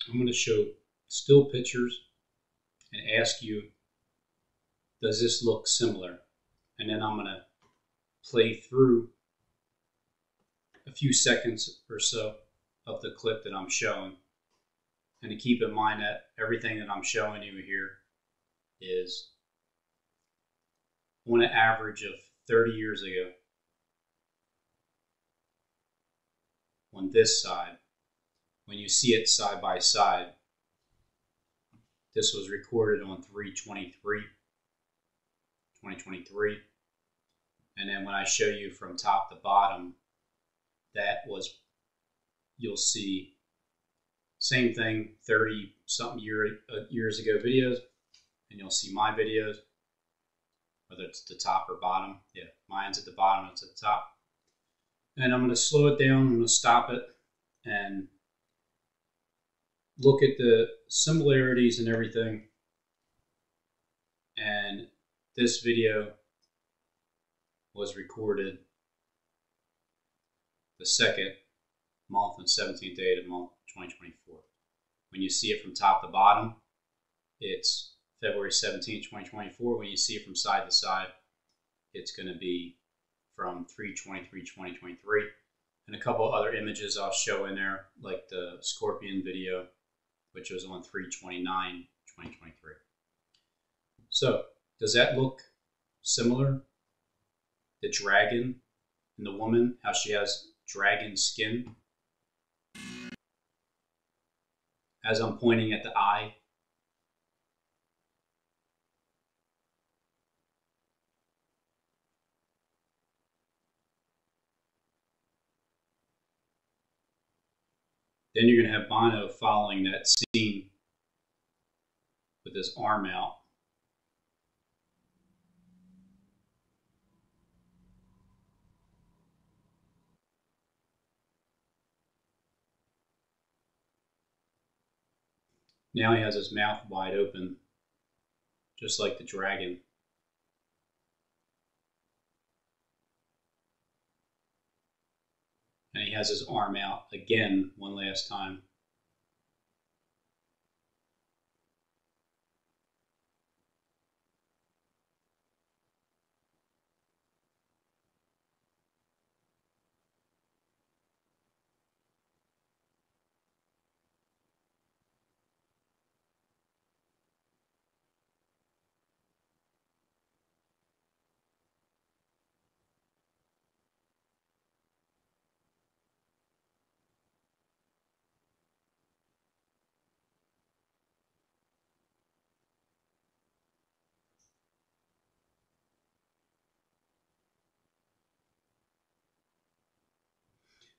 I'm going to show still pictures and ask you, does this look similar? And then I'm going to play through a few seconds or so of the clip that I'm showing. And to keep in mind that everything that I'm showing you here is on an average of 30 years ago on this side. When you see it side by side, this was recorded on 3/23/2023. And then when I show you from top to bottom, that was, you'll see same thing, 30 something years ago videos, and you'll see my videos, whether it's the top or bottom. Yeah, mine's at the bottom, it's at the top. And I'm going to slow it down, I'm going to stop it, and look at the similarities and everything. And this video was recorded the second month and 17th day of the month 2024. When you see it from top to bottom, it's February 17th, 2024. When you see it from side to side, it's going to be from 3/23/2023. And a couple other images I'll show in there, like the scorpion video, which was on 3/29/2023. So, does that look similar? The dragon and the woman, how she has dragon skin. As I'm pointing at the eye, then you're going to have Bono following that scene with his arm out. Now he has his mouth wide open, just like the dragon. And he has his arm out again one last time.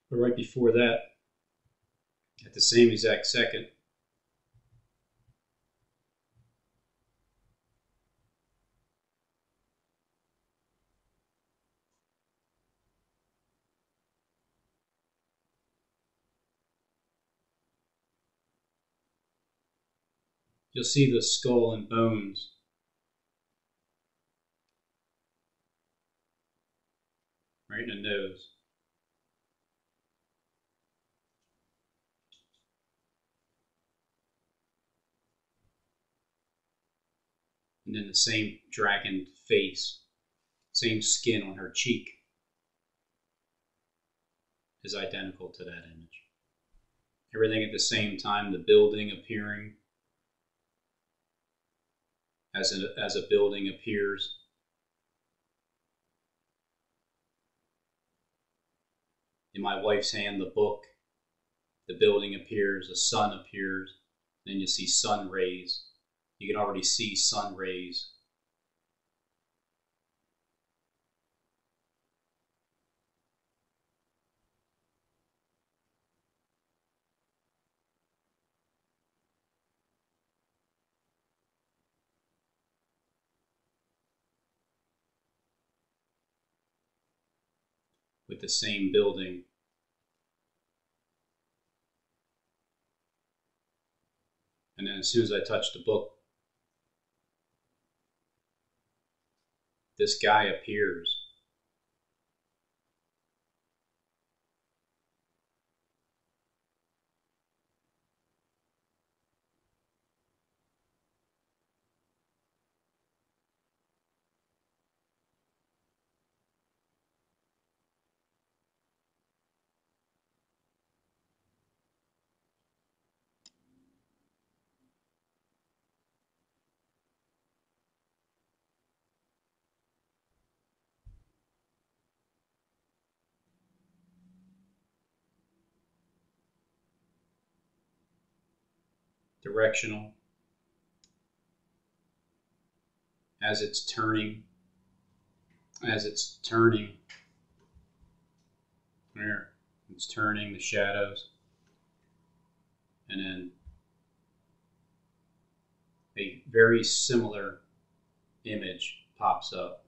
But right before that, at the same exact second, you'll see the skull and bones right in the nose. And then the same dragon face, same skin on her cheek is identical to that image. Everything at the same time, the building appearing as a building appears. In my wife's hand, the book, the building appears, the sun appears, then you see sun rays. You can already see sun rays. With the same building. And then as soon as I touch the book, this guy appears. directional. As it's turning, there, it's turning the shadows, and then a very similar image pops up.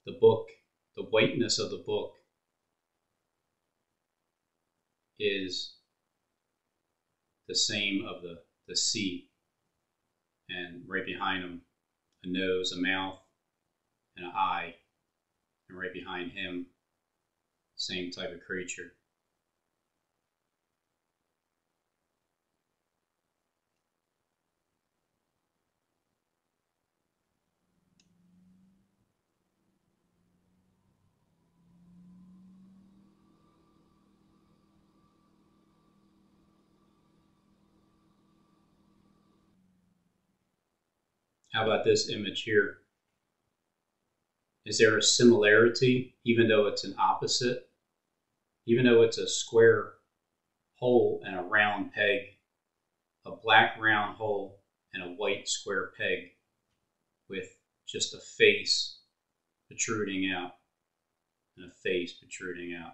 The book, the whiteness of the book is the same of the sea, and right behind him, a nose, a mouth, and an eye, and right behind him, same type of creature. How about this image here? Is there a similarity, even though it's an opposite? Even though it's a square hole and a round peg, a black round hole and a white square peg with just a face protruding out and a face protruding out.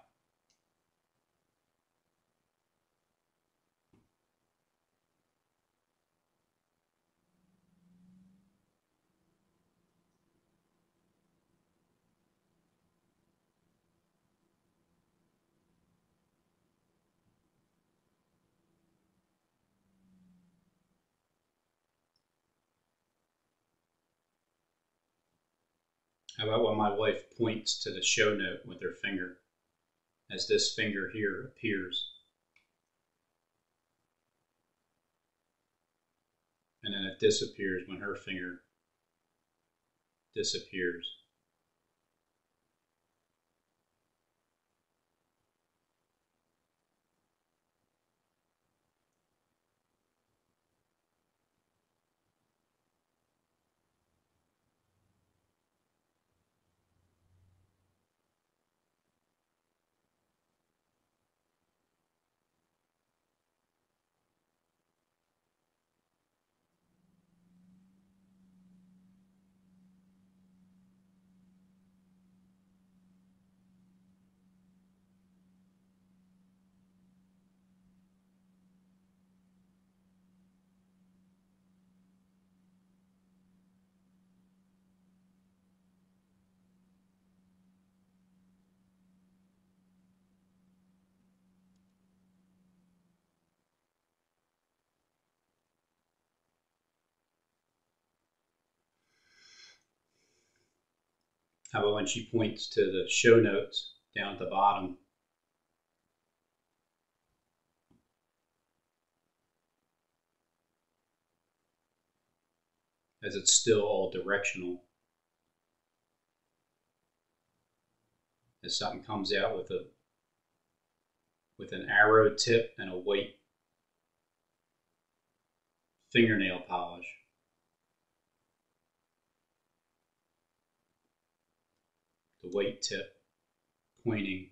How about when my wife points to the show note with her finger, as this finger here appears, and then it disappears when her finger disappears. How about when she points to the show notes down at the bottom? As it's still all directional. As something comes out with an arrow tip and a white fingernail polish. The white tip pointing.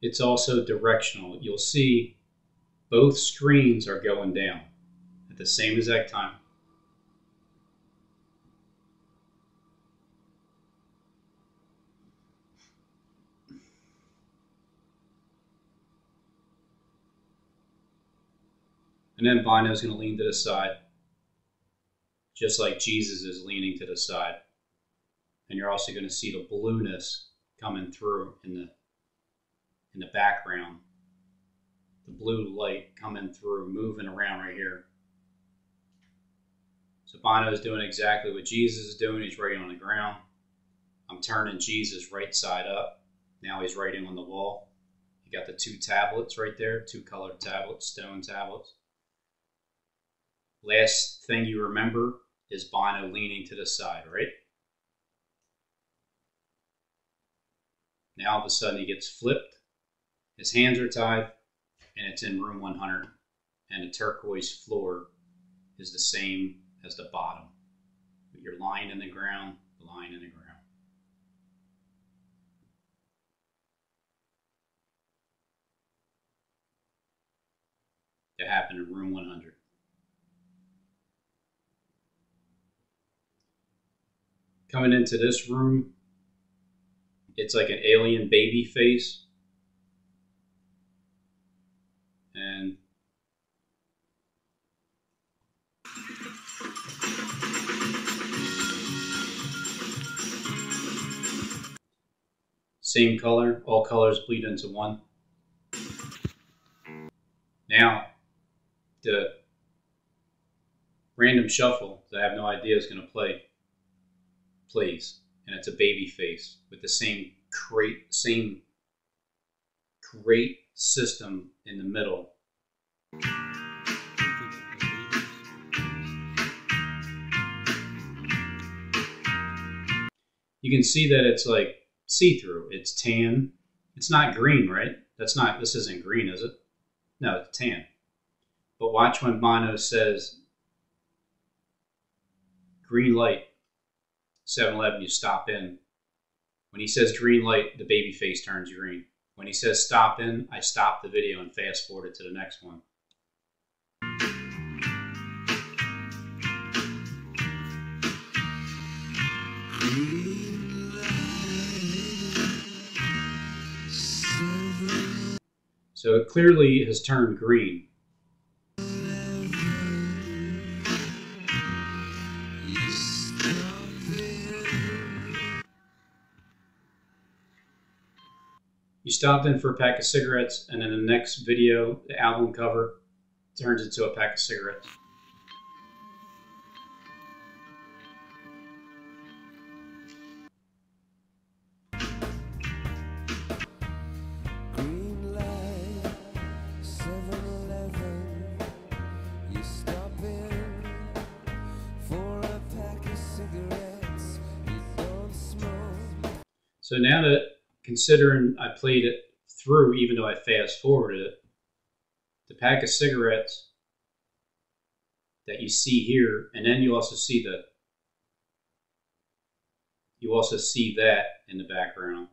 It's also directional. You'll see both screens are going down at the same exact time. And then Bino is going to lean to the side, just like Jesus is leaning to the side. And you're also going to see the blueness coming through in the background. The blue light coming through, moving around right here. So Bino is doing exactly what Jesus is doing. He's writing on the ground. I'm turning Jesus right side up. Now he's writing on the wall. You got the two tablets right there, two colored tablets, stone tablets. Last thing you remember is Bono leaning to the side, right? Now all of a sudden he gets flipped, his hands are tied, and it's in room 100. And the turquoise floor is the same as the bottom. But you're lying in the ground, lying in the ground. That happened in room 100. Coming into this room, it's like an alien baby face. And same color, all colors bleed into one. Now, the random shuffle that I have no idea is going to play plays, and it's a baby face with the same crate system in the middle. You can see that it's like see-through. It's tan. It's not green, right? This isn't green, is it? No, it's tan. But watch when Bono says green light, 7-Eleven, you stop in. When he says green light, the baby face turns green. When he says stop in, I stop the video and fast forward it to the next one. So it clearly has turned green. You stopped in for a pack of cigarettes, and in the next video, the album cover turns into a pack of cigarettes. Green light, 7-Eleven, you stop in for a pack of cigarettes, you don't smoke. So now that, considering I played it through, even though I fast forwarded it, the pack of cigarettes that you see here, and then you also see that in the background,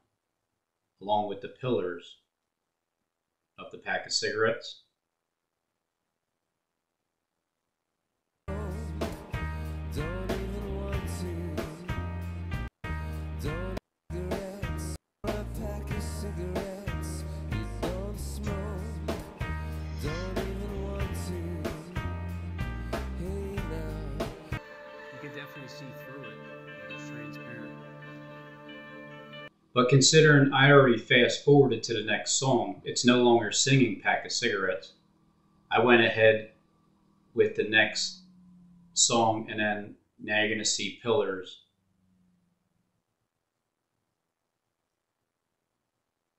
along with the pillars of the pack of cigarettes. Don't even want to. Don't cigarettes, a pack of cigarettes, you don't smoke. Don't even want to. Hey now. You can definitely see through it. It's transparent. But considering I already fast forwarded to the next song, it's no longer singing Pack of Cigarettes. I went ahead with the next song, and then now you're going to see pillars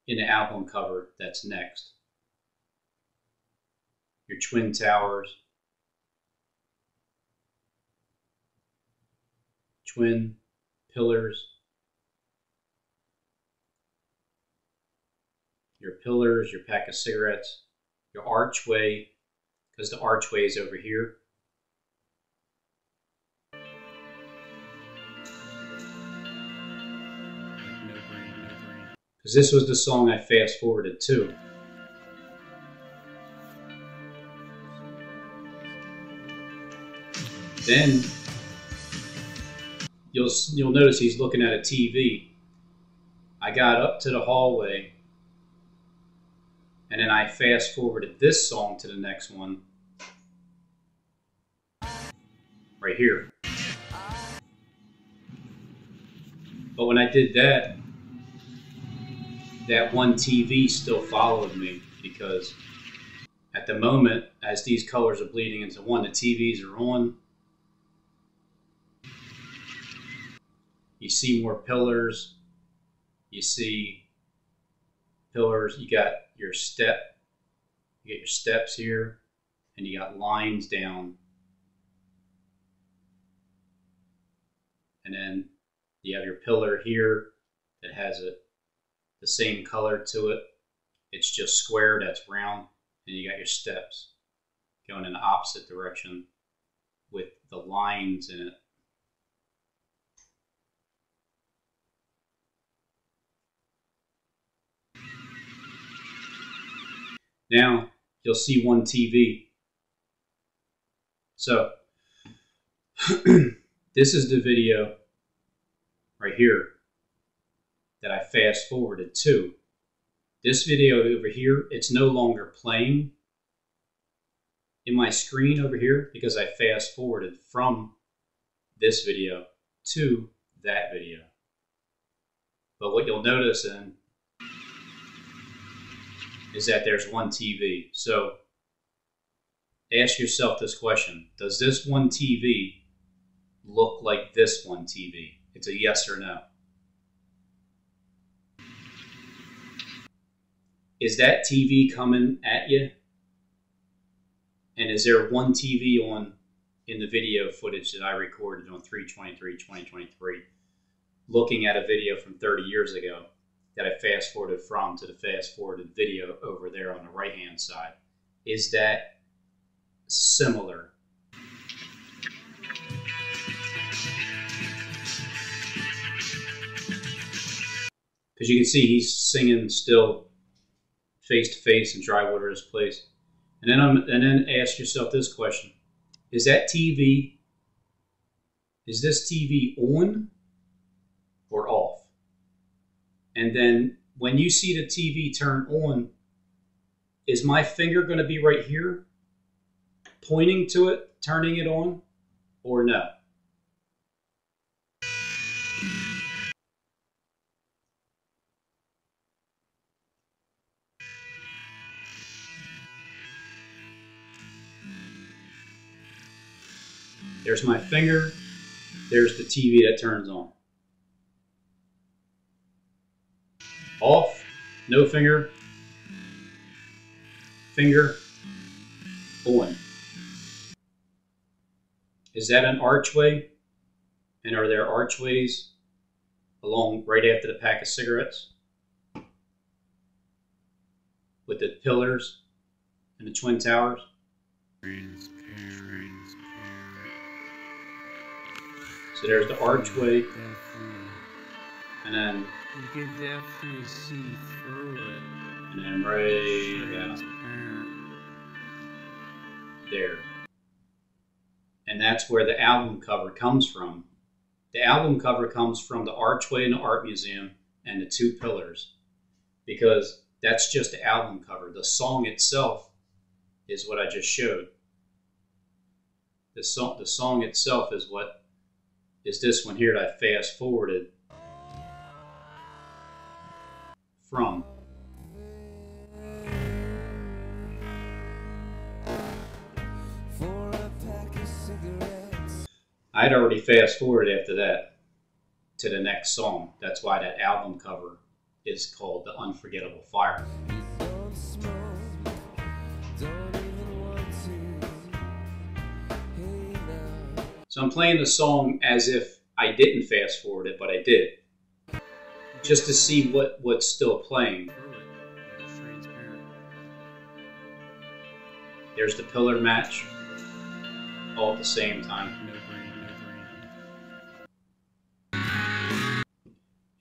in the album cover that's next. Your twin towers, twin pillars, your pillars, your pack of cigarettes, your archway, because the archway is over here. Because this was the song I fast forwarded to. Then you'll notice he's looking at a TV. I got up to the hallway, and then I fast forwarded this song to the next one, right here. But when I did that, that one TV still followed me, because at the moment, as these colors are bleeding into one, the TVs are on. You see more pillars. You see pillars. You got your step. You get your steps here, and you got lines down and then you have your pillar here that has the same color to it. It's just square, that's round, and you got your steps going in the opposite direction with the lines in it. Now you'll see one TV. So this is the video right here that I fast forwarded to. This video over here, it's no longer playing in my screen over here because I fast forwarded from this video to that video. But what you'll notice then is that there's one TV. So ask yourself this question: does this one TV look like this one TV? It's a yes or no. Is that TV coming at you? And is there one TV on in the video footage that I recorded on 3/23/2023, looking at a video from 30 years ago that I fast forwarded from to the fast forwarded video over there on the right hand side? Is that similar? Because you can see he's singing still face to face and dry water is place. And then ask yourself this question: is that TV, is this TV on or off? And then when you see the TV turn on, is my finger going to be right here pointing to it, turning it on, or no? There's my finger, there's the TV that turns on. Off, no finger, finger, on. Is that an archway? And are there archways along right after the pack of cigarettes? With the pillars and the twin towers? So there's the archway, and then you can definitely see through it. And then right about there. And that's where the album cover comes from. The album cover comes from the archway in the art museum and the two pillars, because that's just the album cover. The song itself is what I just showed. The song itself is what is this one here that I fast forwarded from. I'd already fast forwarded after that to the next song. That's why that album cover is called The Unforgettable Fire. So I'm playing the song as if I didn't fast forward it, but I did. Just to see what's still playing. There's the pillar match, all at the same time.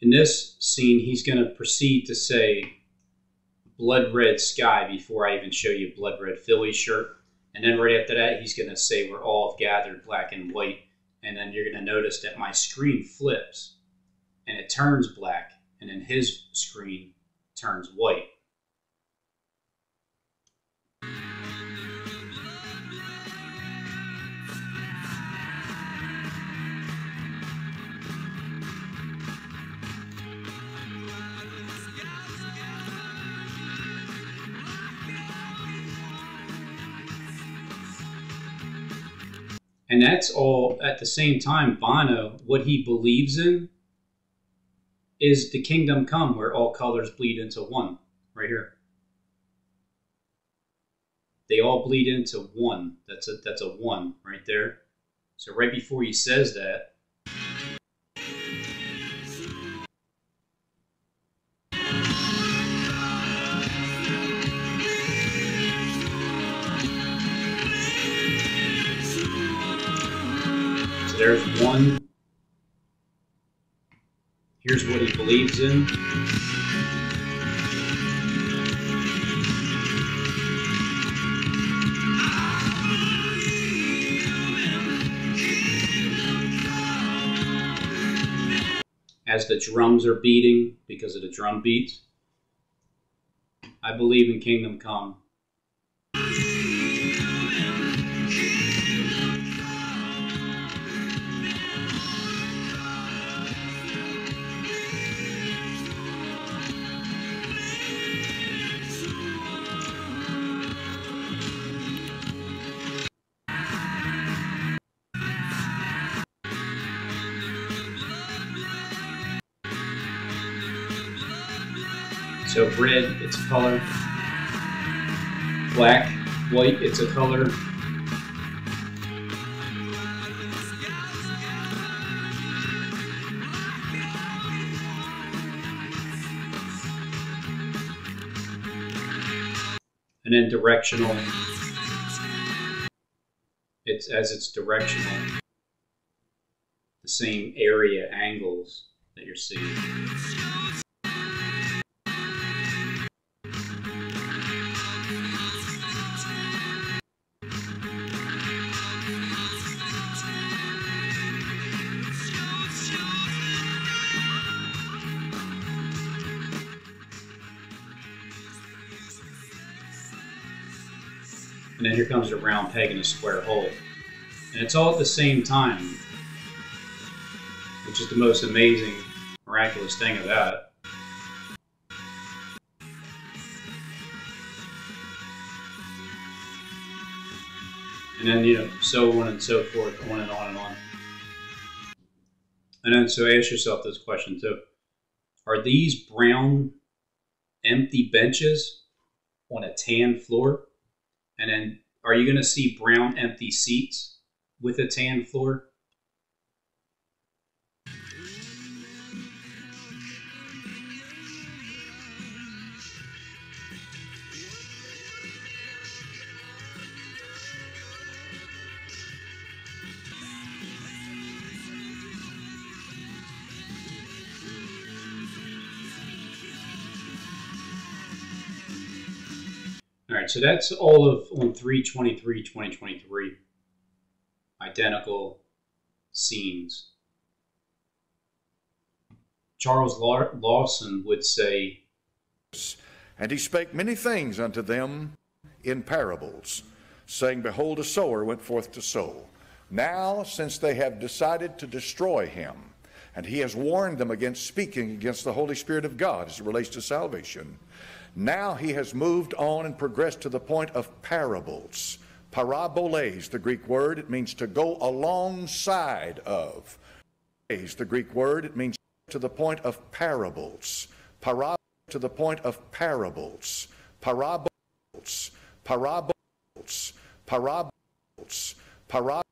In this scene, he's going to proceed to say blood red sky before I even show you blood red Philly shirt. And then right after that, he's going to say we're all gathered black and white. And then you're going to notice that my screen flips and it turns black. And then his screen turns white. And that's all at the same time. Bono, what he believes in is the kingdom come where all colors bleed into one. Right here. They all bleed into one. That's a one right there. So right before he says that, there's one. Here's what he believes in. As the drums are beating, because of the drum beats, I believe in Kingdom Come. So red, it's a color. Black, white, it's a color. And then directional. It's as it's directional. The same area angles that you're seeing. And then here comes a round peg in a square hole. And it's all at the same time, which is the most amazing, miraculous thing about it. And then, you know, so on and so forth, on and on and on. And then, so ask yourself this question too. Are these brown, empty benches on a tan floor? And then, are you going to see brown, empty seats with a tan floor? All right, so that's all of on 3/23/2023. Identical scenes. Charles Lawson would say, "And he spake many things unto them in parables, saying, Behold, a sower went forth to sow. Now, since they have decided to destroy him, and he has warned them against speaking against the Holy Spirit of God as it relates to salvation, now he has moved on and progressed to the point of parables." Paraboles, the Greek word, it means to go alongside of. The Greek word, it means to the point of parables. To the point of parables. Parables. Parables. Parables. Parables.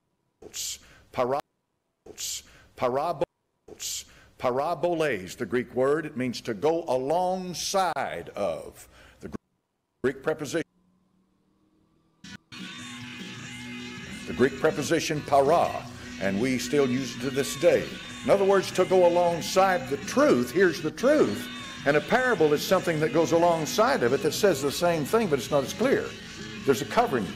Parables. Parables. Paraboles, the Greek word, it means to go alongside of. The Greek preposition. The Greek preposition para, and we still use it to this day. In other words, to go alongside the truth. Here's the truth. And a parable is something that goes alongside of it that says the same thing, but it's not as clear. There's a covering.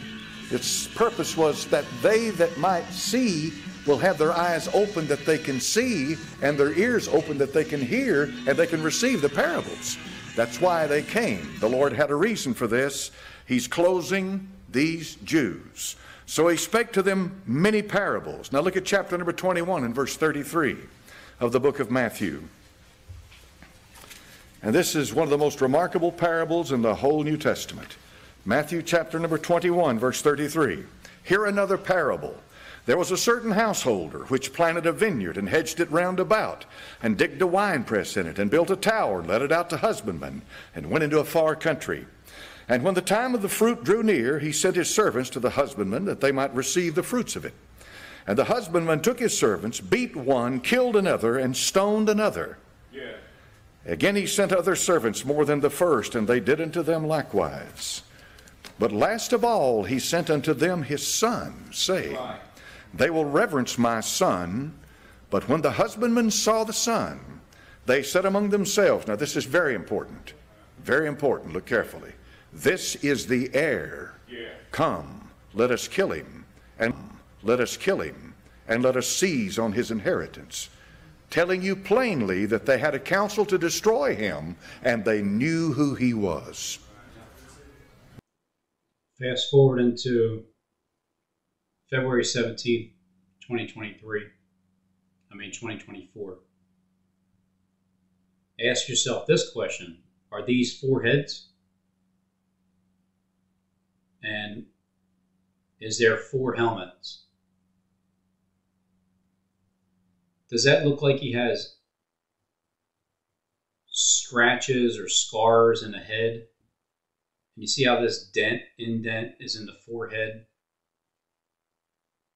Its purpose was that they that might see will have their eyes open that they can see, and their ears open that they can hear, and they can receive the parables. That's why they came. The Lord had a reason for this. He's closing these Jews. So he spake to them many parables. Now look at chapter number 21 and verse 33 of the book of Matthew. And this is one of the most remarkable parables in the whole New Testament. Matthew chapter number 21, verse 33. Hear another parable. There was a certain householder which planted a vineyard and hedged it round about, and digged a winepress in it, and built a tower, and let it out to husbandmen, and went into a far country. And when the time of the fruit drew near, he sent his servants to the husbandmen, that they might receive the fruits of it. And the husbandman took his servants, beat one, killed another, and stoned another. Yeah. Again he sent other servants more than the first, and they did unto them likewise. But last of all he sent unto them his son, saying, Right. They will reverence my son, but when the husbandmen saw the son, they said among themselves," now this is very important, look carefully. "This is the heir. Come, let us kill him, and let us seize on his inheritance," telling you plainly that they had a counsel to destroy him, and they knew who he was. Fast forward into February 17th, 2024. Ask yourself this question: are these 4 heads? And is there 4 helmets? Does that look like he has scratches or scars in the head? And you see how this indent is in the forehead?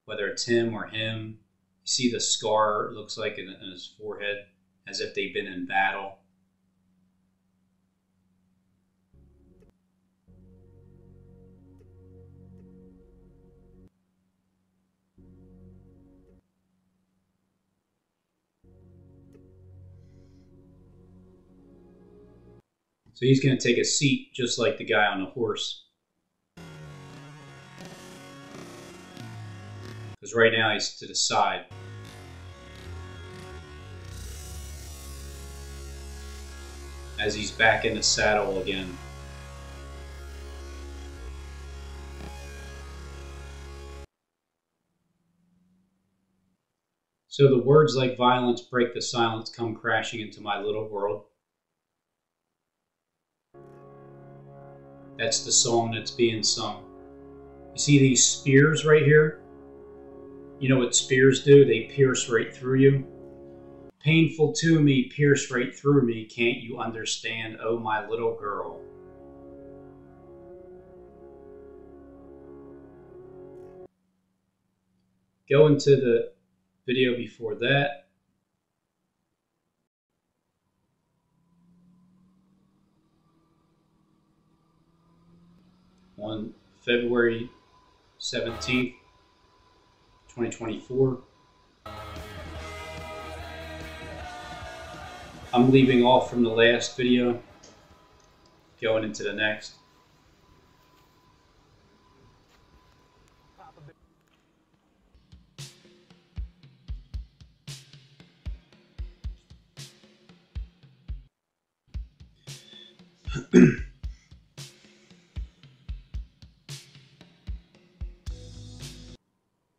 Whether it's him or him, you see the scar, it looks like in his forehead, as if they've been in battle. So he's going to take a seat just like the guy on the horse. Because right now he's to the side. As he's back in the saddle again. So the words like violence break the silence come crashing into my little world. That's the song that's being sung. You see these spears right here? You know what spears do? They pierce right through you. Painful to me, pierce right through me. Can't you understand, oh my little girl? Go into the video before that. On February 17th, 2024. I'm leaving off from the last video, going into the next.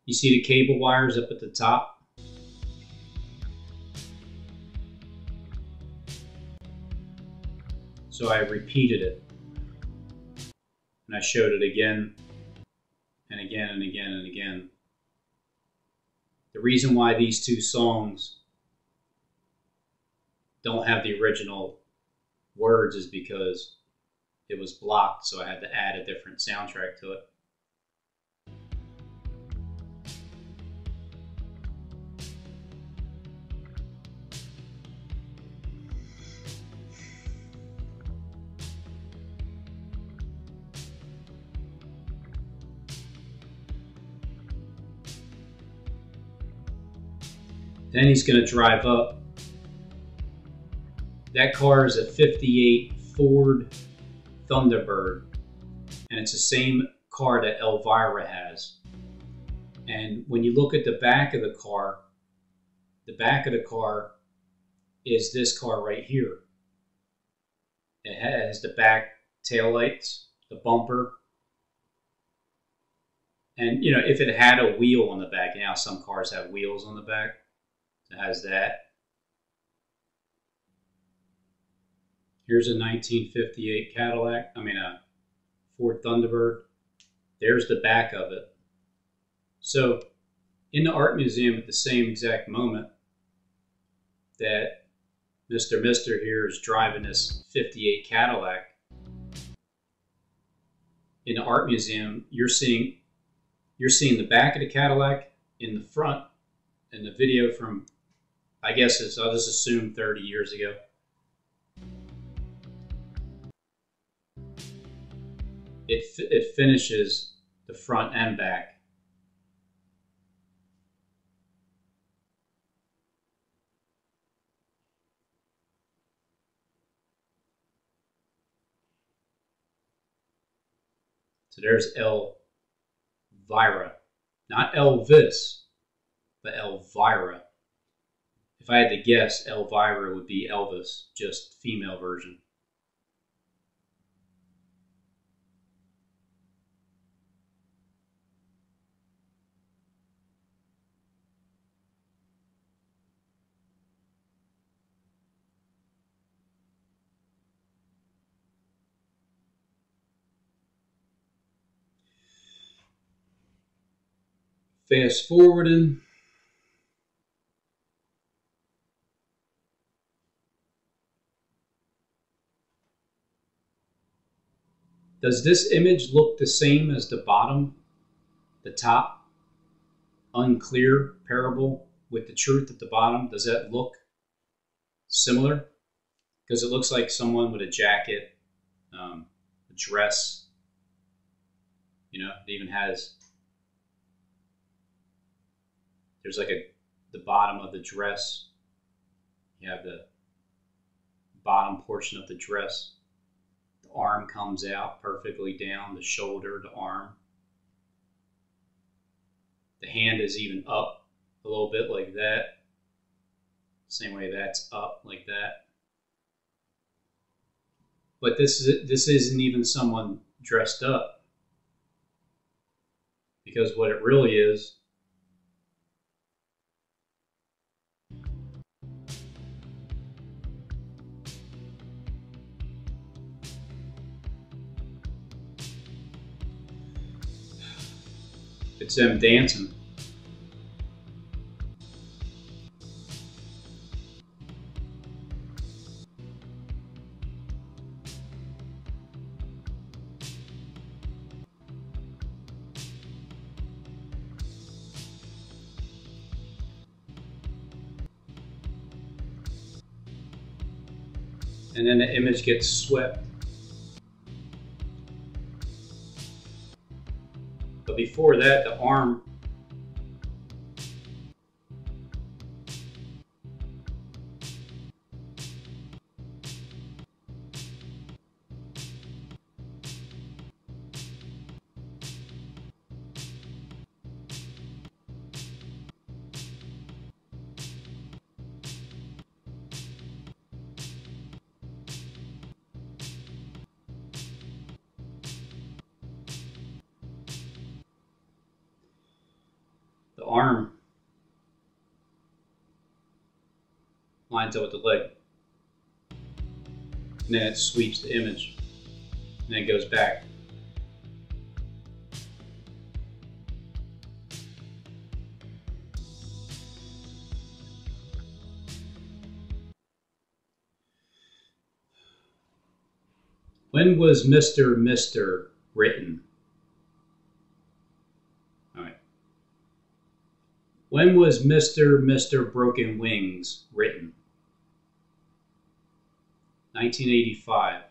You see the cable wires up at the top? So I repeated it. And I showed it again and again and again and again. The reason why these 2 songs don't have the original words is because it was blocked, so I had to add a different soundtrack to it. Then he's going to drive up. That car is a 58 Ford Thunderbird. And it's the same car that Elvira has. And when you look at the back of the car is this car right here. It has the back taillights, the bumper. And, you know, if it had a wheel on the back, you know how some cars have wheels on the back? It has that. Here's a 1958 Cadillac, a Ford Thunderbird. There's the back of it. So, in the art museum at the same exact moment that Mr. here is driving this 58 Cadillac, in the art museum, you're seeing the back of the Cadillac in the front in the video from, I guess I'll just assume 30 years ago. It finishes the front and back. So there's Elvira. Not Elvis, but Elvira. If I had to guess, Elvira would be Elvis, just female version. Fast forwarding. Does this image look the same as the bottom, the top? Unclear parable with the truth at the bottom. Does that look similar? Because it looks like someone with a jacket, a dress. You know, it even has, there's like the bottom of the dress. You have the bottom portion of the dress. The arm comes out perfectly down, the shoulder, the arm. The hand is even up a little bit like that. Same way that's up like that. But this isn't even someone dressed up. Because what it really is, it's them dancing. And then the image gets swept. But before that, the arm lines up with the leg. And then it sweeps the image. And then it goes back. When was Mr. written? All right. When was Mr. Broken Wings written? 1985.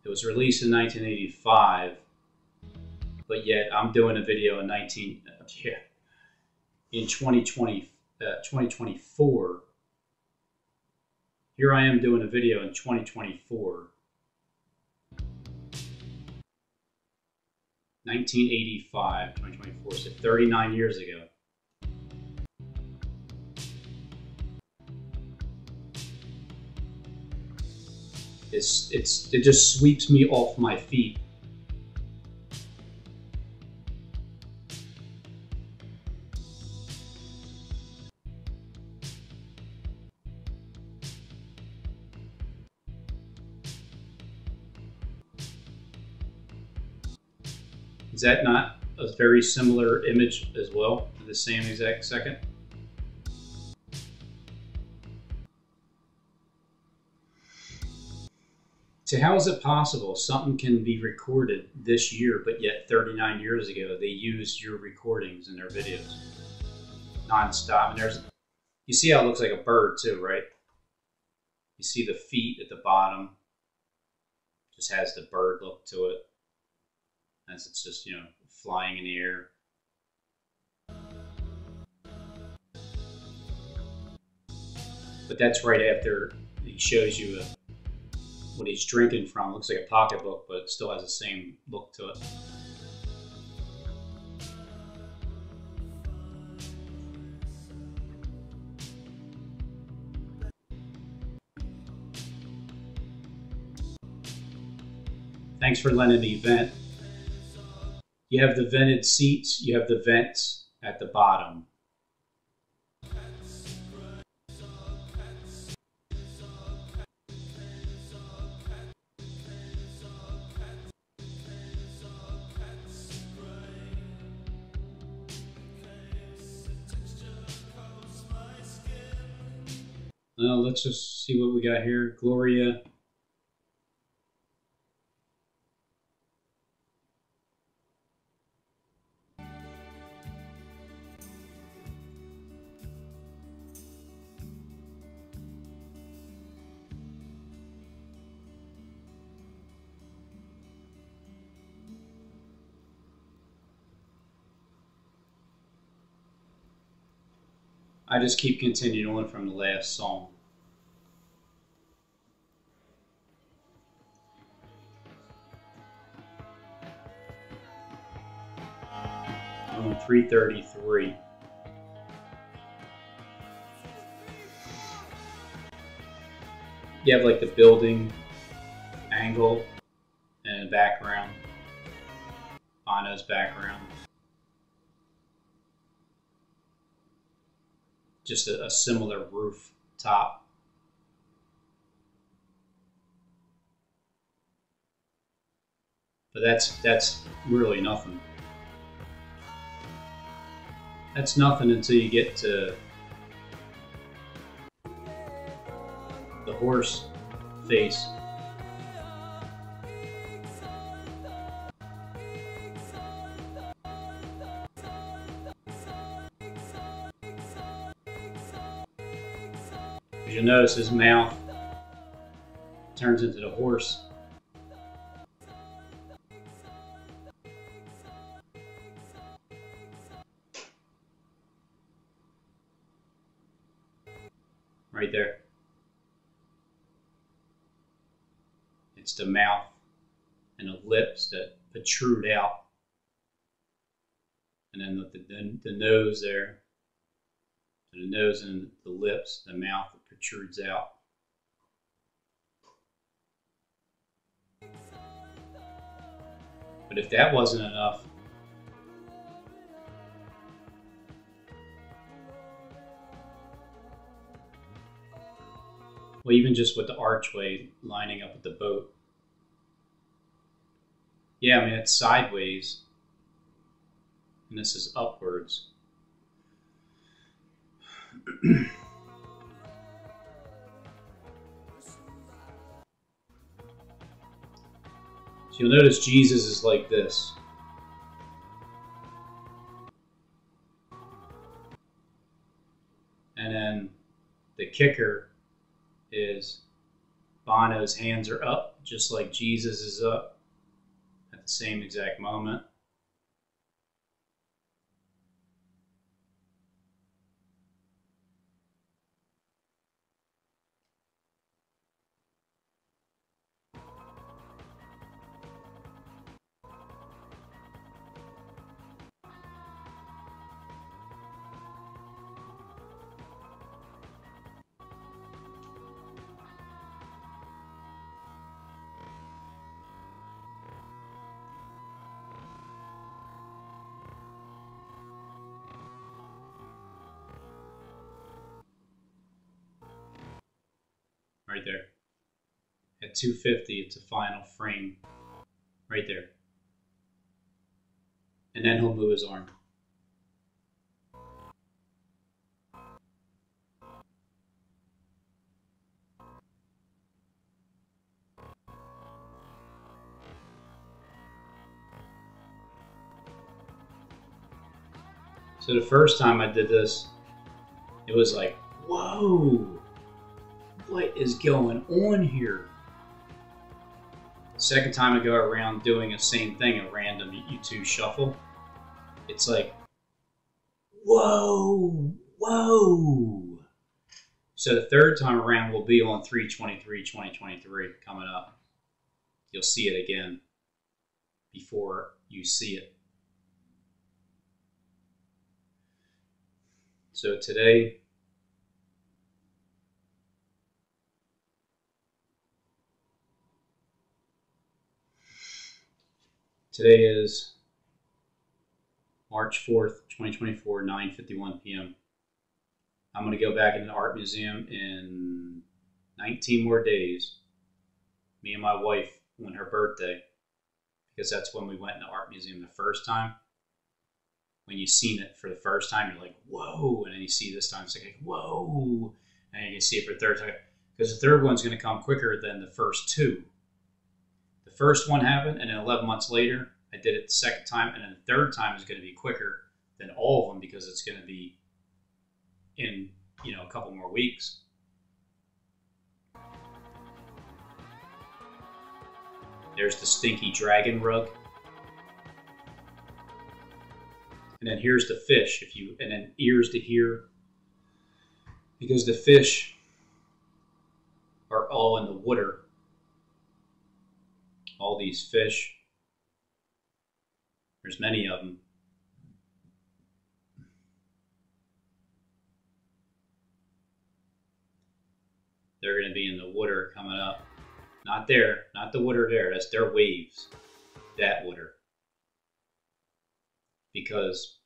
It was released in 1985, but yet I'm doing a video in 2024. Here I am doing a video in 2024. 1985, 2024, so 39 years ago. It just sweeps me off my feet. Is that not a very similar image as well, to the same exact second? So how is it possible something can be recorded this year, but yet 39 years ago they used your recordings in their videos non-stop? And you see how it looks like a bird too, right? You see the feet at the bottom, just has the bird look to it, as it's just, you know, flying in the air. But that's right after he shows you what he's drinking from. It looks like a pocketbook, but it still has the same look to it. Thanks for letting me vent. You have the vented seats, you have the vents at the bottom. Well, let's just see what we got here. Gloria. I just keep continuing on from the last song. On 333. You have like the building angle and background, Bono's background. Just a similar roof top. But that's really nothing. That's nothing until you get to the horse face. You'll notice his mouth turns into the horse. Right there. It's the mouth and the lips that protrude out. And then the nose there. So the nose and the lips, the mouth that protrudes out. But if that wasn't enough, well, even just with the archway lining up with the boat. Yeah, I mean, it's sideways, and this is upwards. So you'll notice Jesus is like this. And then the kicker is Bono's hands are up, just like Jesus is up at the same exact moment. Right there. At 250, it's a final frame. Right there. And then he'll move his arm. So the first time I did this, it was like, whoa! What is going on here? Second time I go around doing the same thing, a random U2 shuffle, it's like, whoa, whoa. So the third time around will be on 3/23/2023 coming up. You'll see it again before you see it. So today is March 4th, 2024, 9:51 p.m. I'm going to go back into the art museum in 19 more days. Me and my wife on her birthday, because that's when we went in the art museum the first time. When you've seen it for the first time, you're like, whoa. And then you see this time, it's like, whoa. And you can see it for the third time. Because the third one's going to come quicker than the first two. The first one happened, and then 11 months later, I did it the second time. And then the third time is going to be quicker than all of them because it's going to be in, a couple more weeks. There's the stinky dragon rug. And then here's the fish, and then ears to here. Because the fish are all in the water. All these fish. There's many of them. They're going to be in the water coming up. Not there, not the water there. That's their waves. That water. Because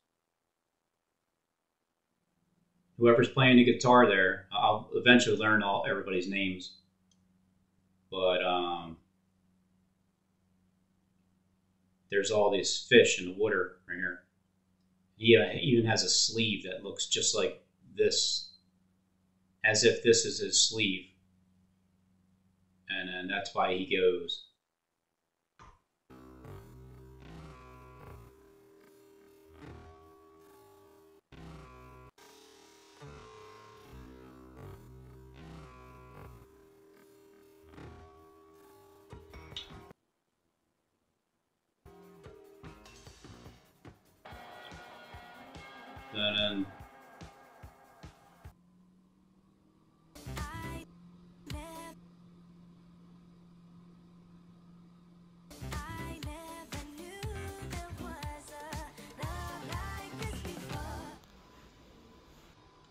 whoever's playing the guitar there, I'll eventually learn everybody's names. But there's all these fish in the water right here. He even has a sleeve that looks just like this, as if this is his sleeve. And then that's why he goes.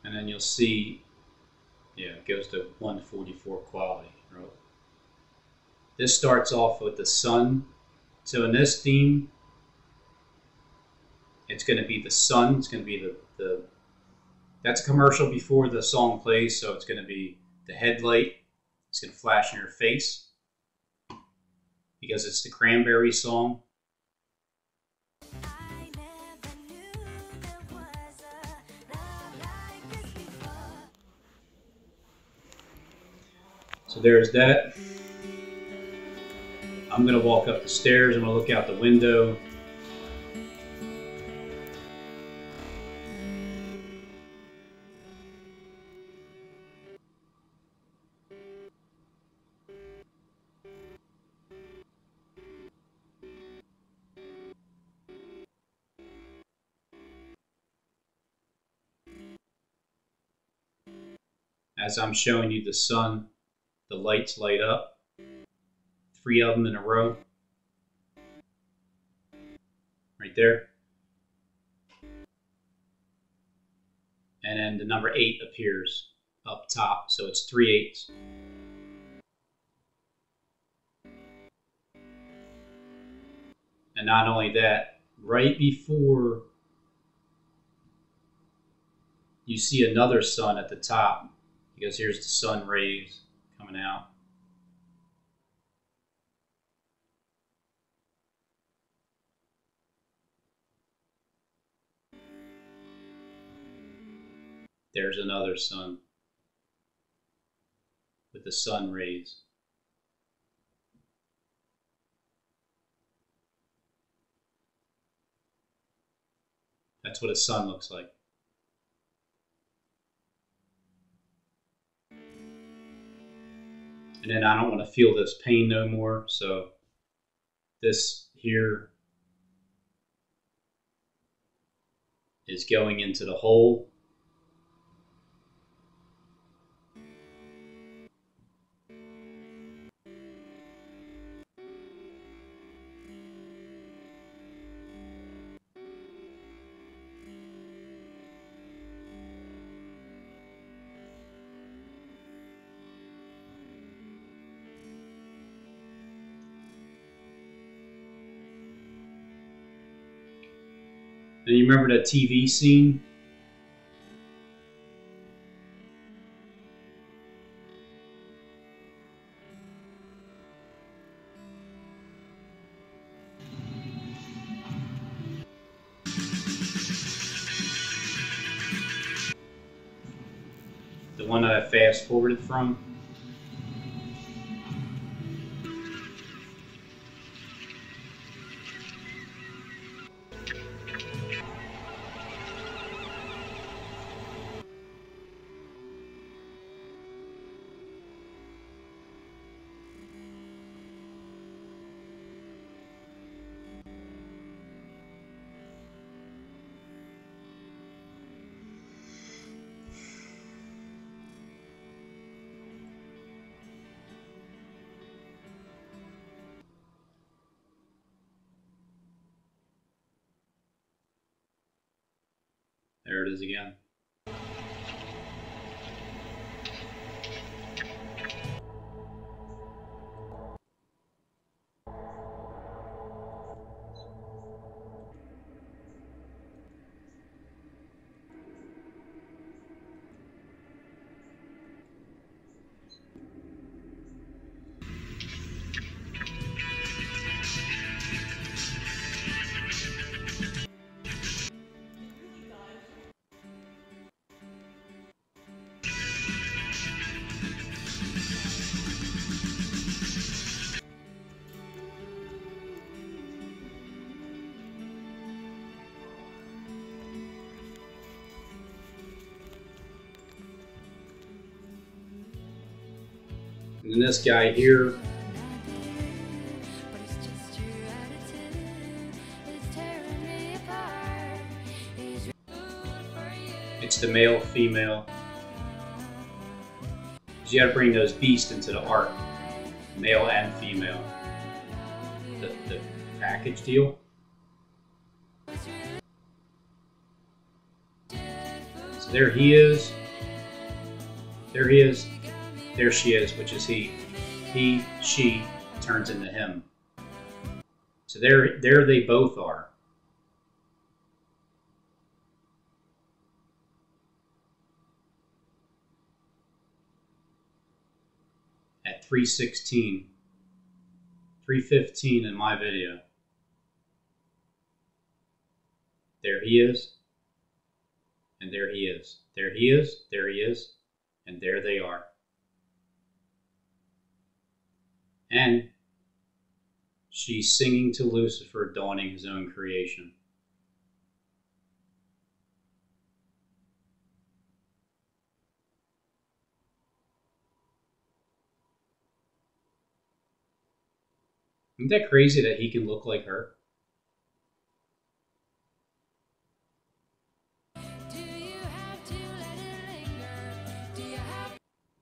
And then you'll see, it goes to 144 quality. Right? This starts off with the sun. So in this theme, it's going to be the sun. It's going to be that's a commercial before the song plays. So it's going to be the headlight. It's going to flash in your face because it's the Cranberry song. So there's that. I'm going to walk up the stairs. I'm going to look out the window. As I'm showing you the sun, the lights light up. 3 of them in a row. Right there. And then the number 8 appears up top. So it's 3 8s. And not only that, right before you see another sun at the top, because here's the sun rays coming out. There's another sun with the sun rays. That's what a sun looks like. And then I don't want to feel this pain no more, so this here is going into the hole. And you remember the TV scene? The one that I fast forwarded from. There it is again. And then this guy here, it's the male, female. You got to bring those beasts into the ark, male and female. The package deal. So there he is. There he is. There she is, which is he. He, she turns into him. So there they both are. At 3:16, 3:15 in my video. There he is, and there he is. There he is, there he is, and there they are. And she's singing to Lucifer, dawning his own creation. Isn't that crazy that he can look like her?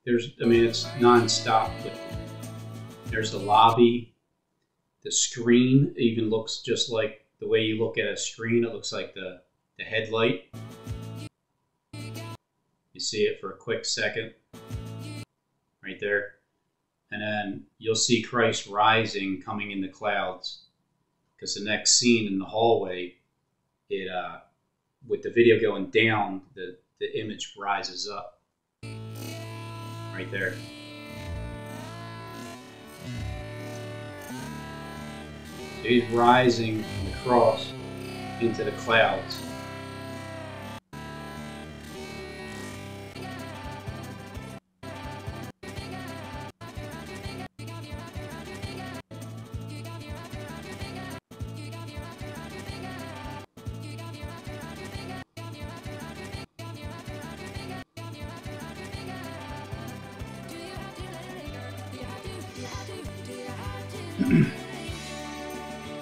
I mean, it's non-stop. There's the lobby. The screen even looks just like the way you look at a screen. It looks like the headlight. You see it for a quick second. Right there. And then you'll see Christ rising, coming in the clouds. Because the next scene in the hallway, with the video going down, the image rises up. Right there. So he's rising from the cross into the clouds.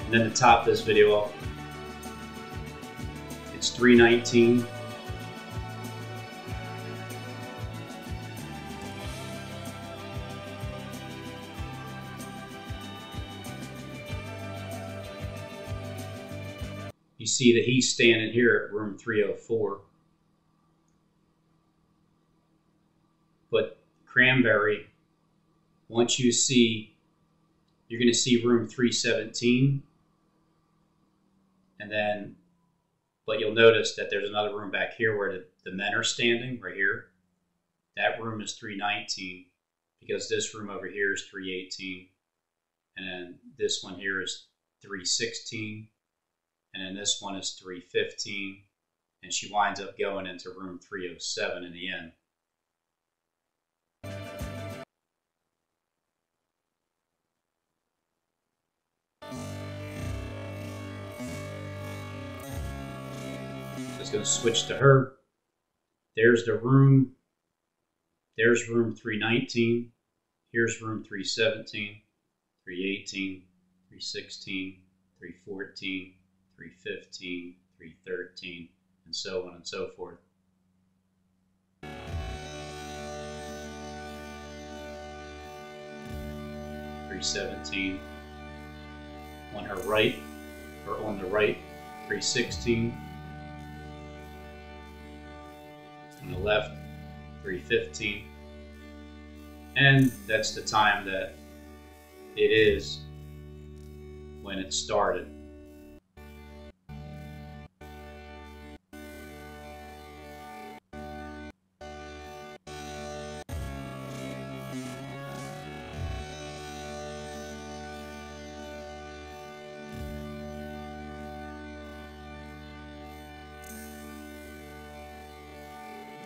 And then to top this video off, it's 3:19. You see that he's standing here at room 304. But Cranberry, once you see, you're going to see room 317. And then But you'll notice that there's another room back here where the men are standing, right here. That room is 319 because this room over here is 318. And then this one here is 316. And then this one is 315. And she winds up going into room 307 in the end. Just going to switch to her. There's the room. There's room 319. Here's room 317, 318, 316, 314, 315, 313, and so on and so forth. .317 on her right, or on the right, 316. On the left, 315. And that's the time that it is when it started.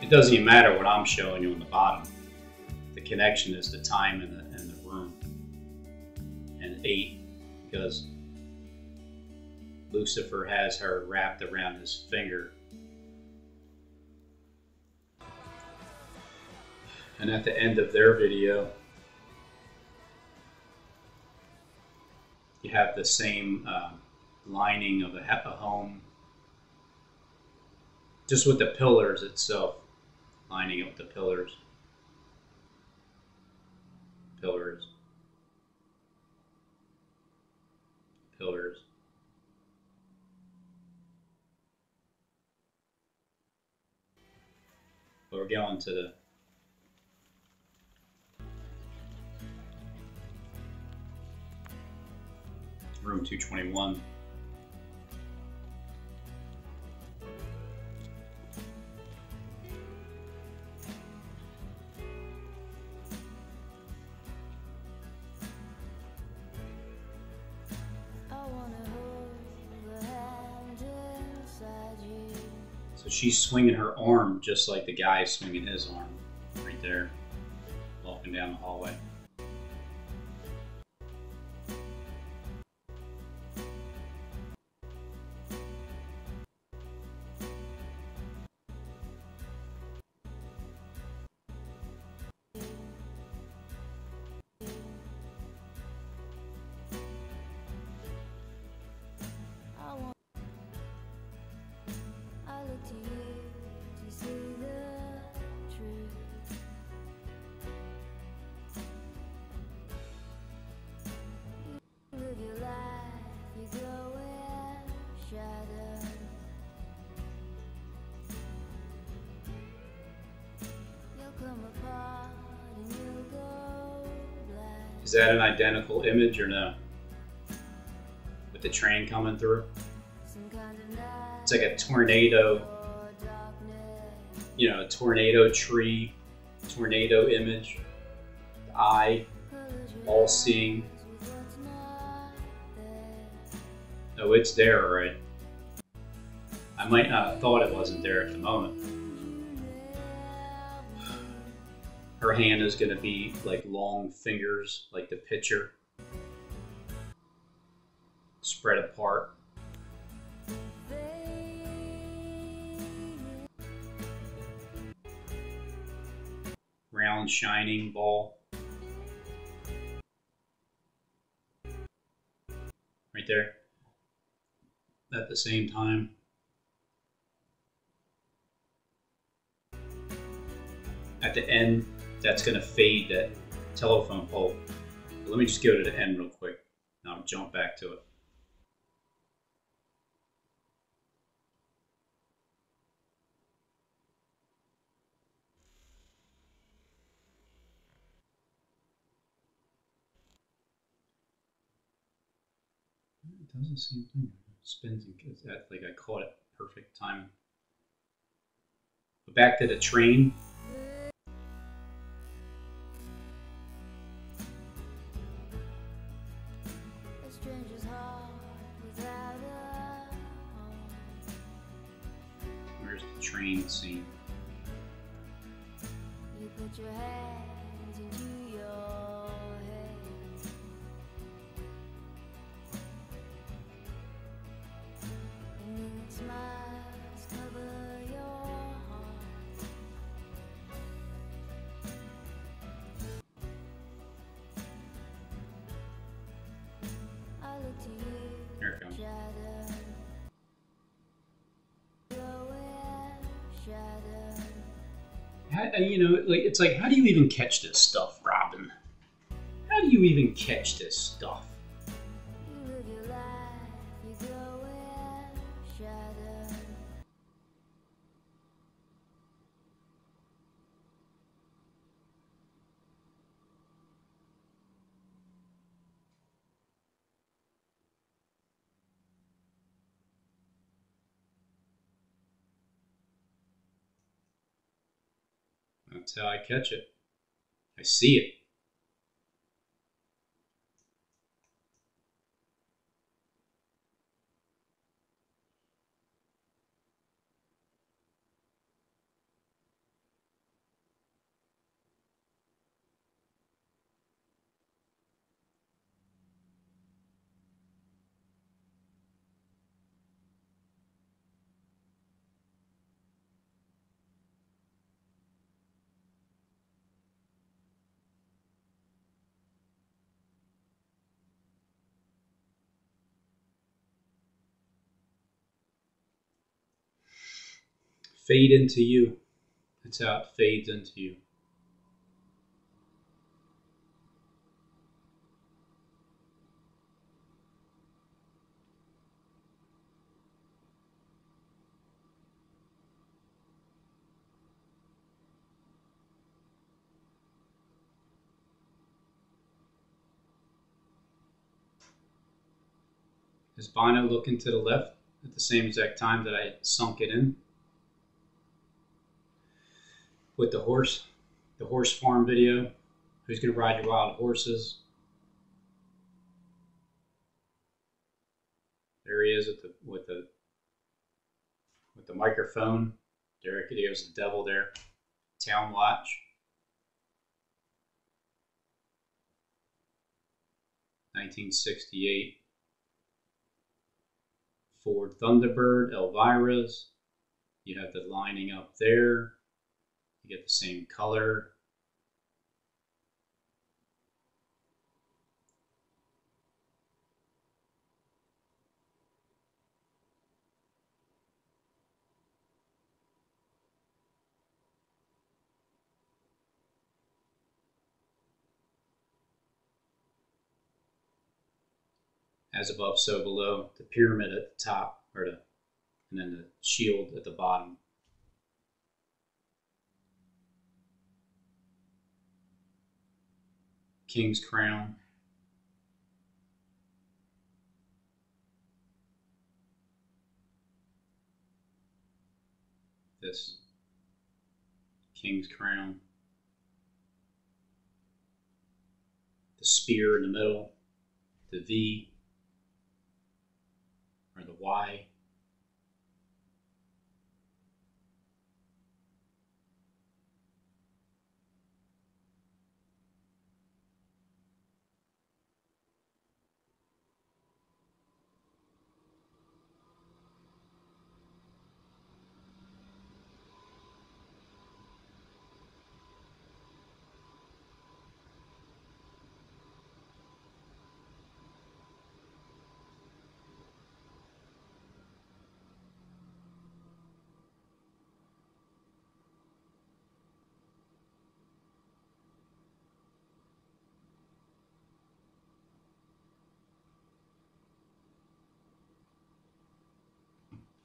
It doesn't even matter what I'm showing you on the bottom. The connection is the time in the room. And 8, because Lucifer has her wrapped around his finger. And at the end of their video, you have the same lining of a home, just with the pillars itself, lining up the pillars. Pillars. Pillars. But we're going to the room 221. So she's swinging her arm just like the guy is swinging his arm, right there, walking down the hallway. Is that an identical image or no? With the train coming through? It's like a tornado, you know, a tornado tree, tornado image, the eye, all seeing. Oh, it's there, all right. I might not have thought it wasn't there at the moment. Her hand is going to be like long fingers, like the pitcher, spread apart. Round, shining ball. Right there. At the same time. At the end, that's going to fade that telephone pole. But let me just go to the end real quick, and I'll jump back to it. It does the same thing. It spins and gets that, like I caught it, perfect time. But back to the train. Where's the train scene? You put your hands into your head, and then smiles cover your heart. I look to you, Here it comes. shadow. You know, like it's like, how do you even catch this stuff, Robin? How do you even catch this stuff? You live your life, you go where shadow. That's how I catch it. I see it. Fade into you. That's how it fades into you. Is Bino looking to the left at the same exact time that I sunk it in? With the horse farm video. Who's gonna ride your wild horses? There he is with the microphone. There goes the devil there. Town Watch. (1968) Ford Thunderbird, Elvira's. You have the lining up there. You get the same color. As above, so below. The pyramid at the top, and then the shield at the bottom. King's crown. This king's crown. The spear in the middle. The V. Or the Y.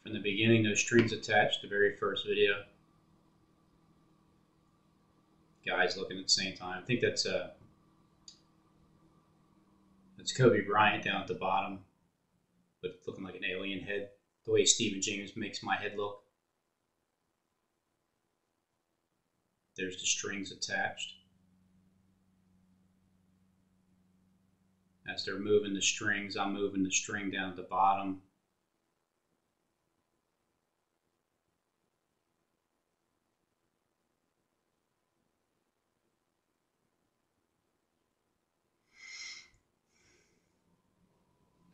From the beginning, no strings attached, the very first video. Guys looking at the same time. I think that's Kobe Bryant down at the bottom, but looking like an alien head. the way Stephen James makes my head look. There's the strings attached. As they're moving the strings, I'm moving the string down at the bottom.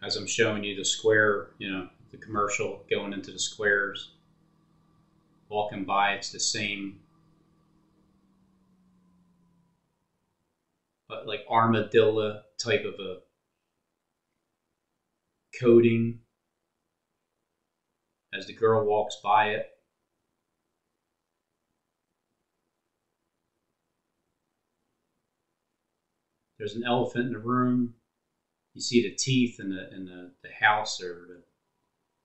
As I'm showing you the square, the commercial going into the squares, walking by, it's the same, but like armadillo type of a coating as the girl walks by it. There's an elephant in the room. You see the teeth in the house or the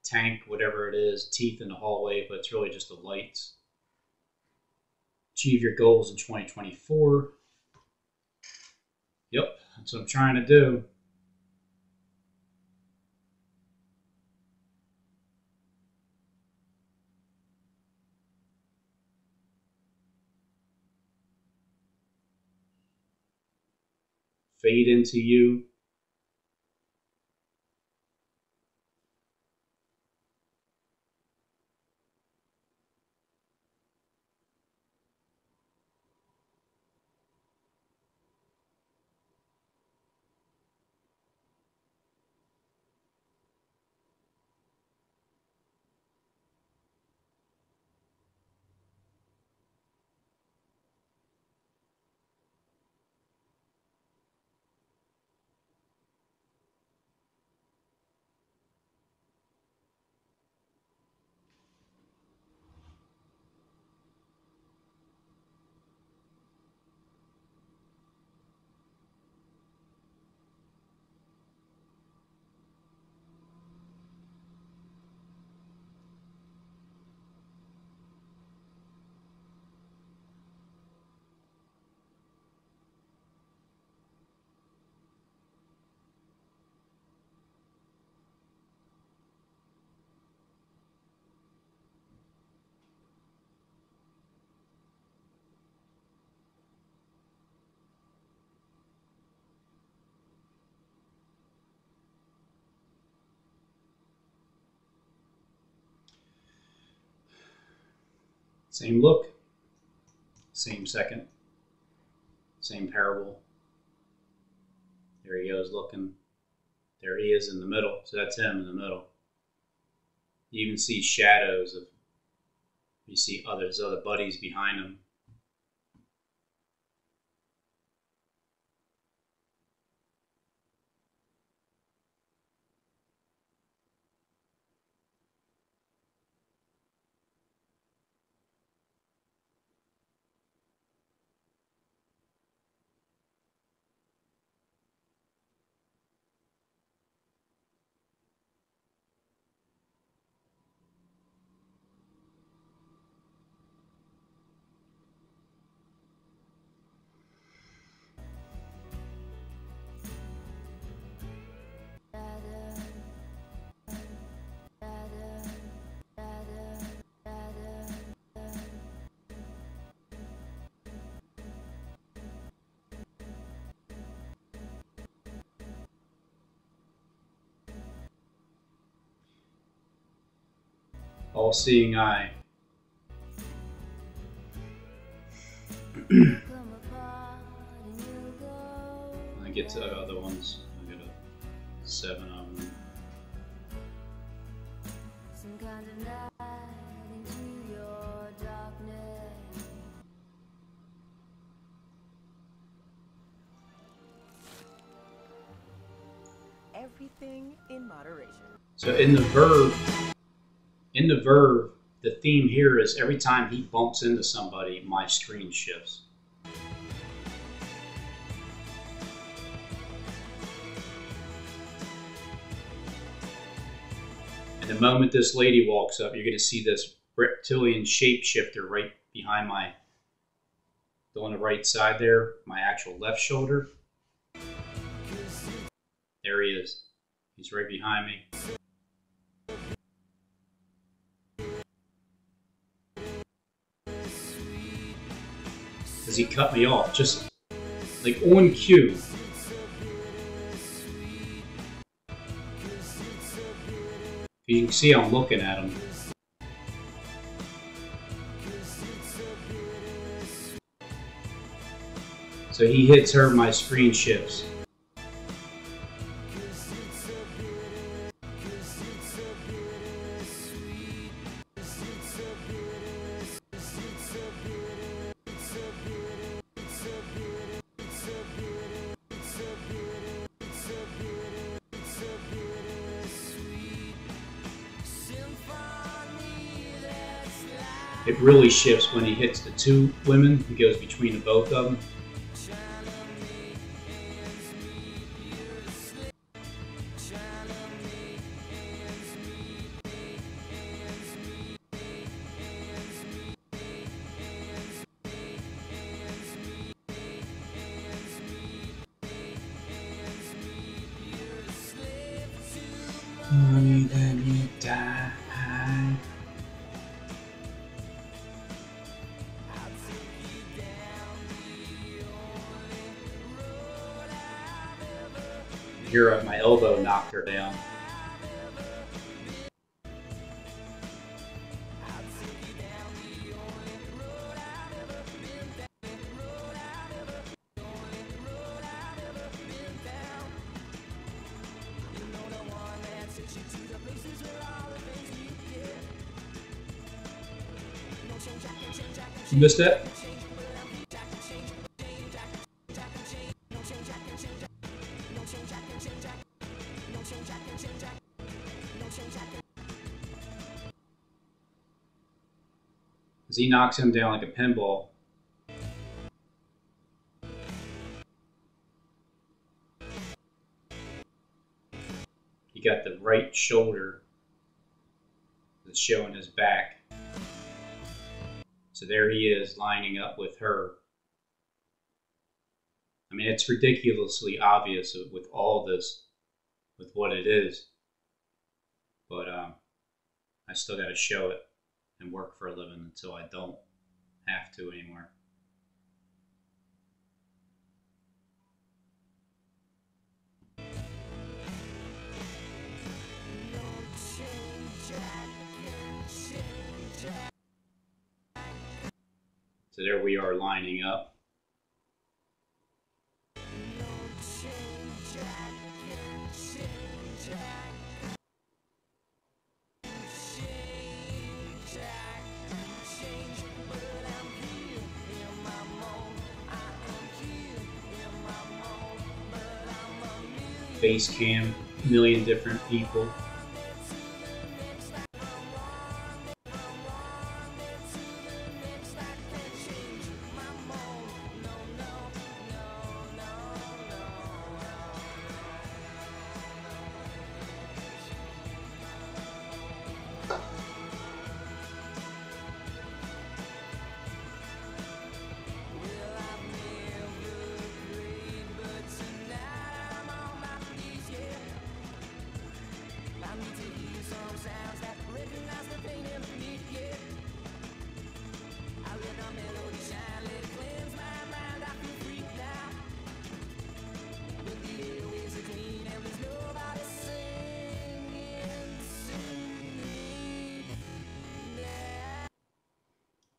tank, whatever it is, teeth in the hallway, but it's really just the lights. Achieve your goals in 2024. Yep, that's what I'm trying to do. Fade into you. Same look, same second, same parable. There he goes looking. There he is in the middle. So that's him in the middle. You even see shadows of, you see his other buddies behind him. All-seeing eye. I get to the other ones. I got 7 of them. Some kind of light into your darkness. Everything in moderation. So in the verb, the theme here is every time he bumps into somebody, my screen shifts. And the moment this lady walks up, you're going to see this reptilian shapeshifter right behind on the right side there, my actual left shoulder. There he is. He's right behind me. Because he cut me off, just like on cue. You can see I'm looking at him. So he hits her, my screen shifts. It really shifts when he hits the two women. He goes between the both of them. Money, then you die. Here at my elbow knocked her down. You missed that? As he knocks him down like a pinball. He got the right shoulder that's showing his back. So there he is lining up with her. I mean, it's ridiculously obvious with all this, with what it is. But I still got to show it and work for a living until I don't have to anymore. So there we are lining up. Face cam, a million different people.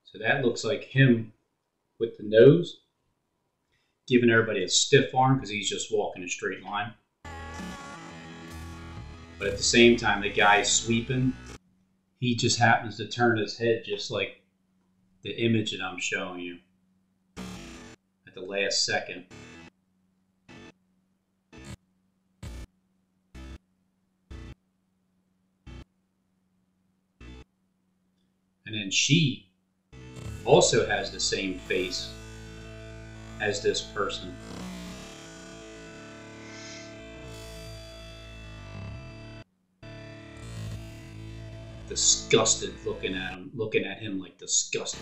So that looks like him with the nose, giving everybody a stiff arm because he's just walking a straight line. But at the same time, the guy's sweeping. He just happens to turn his head just like the image that I'm showing you at the last second. And then she also has the same face as this person. Disgusted looking at him like disgusted.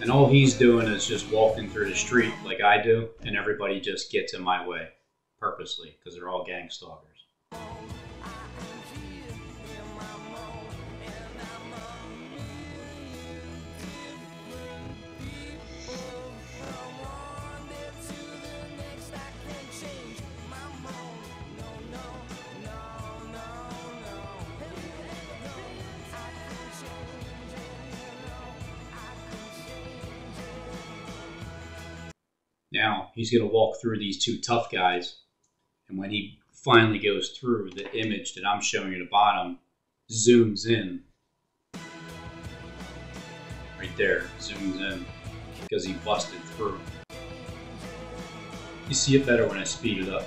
And all he's doing is just walking through the street like I do, and everybody just gets in my way purposely because they're all gang stalkers. Now he's going to walk through these two tough guys, and when he finally goes through, the image that I'm showing you at the bottom zooms in. Right there, zooms in because he busted through. You see it better when I speed it up.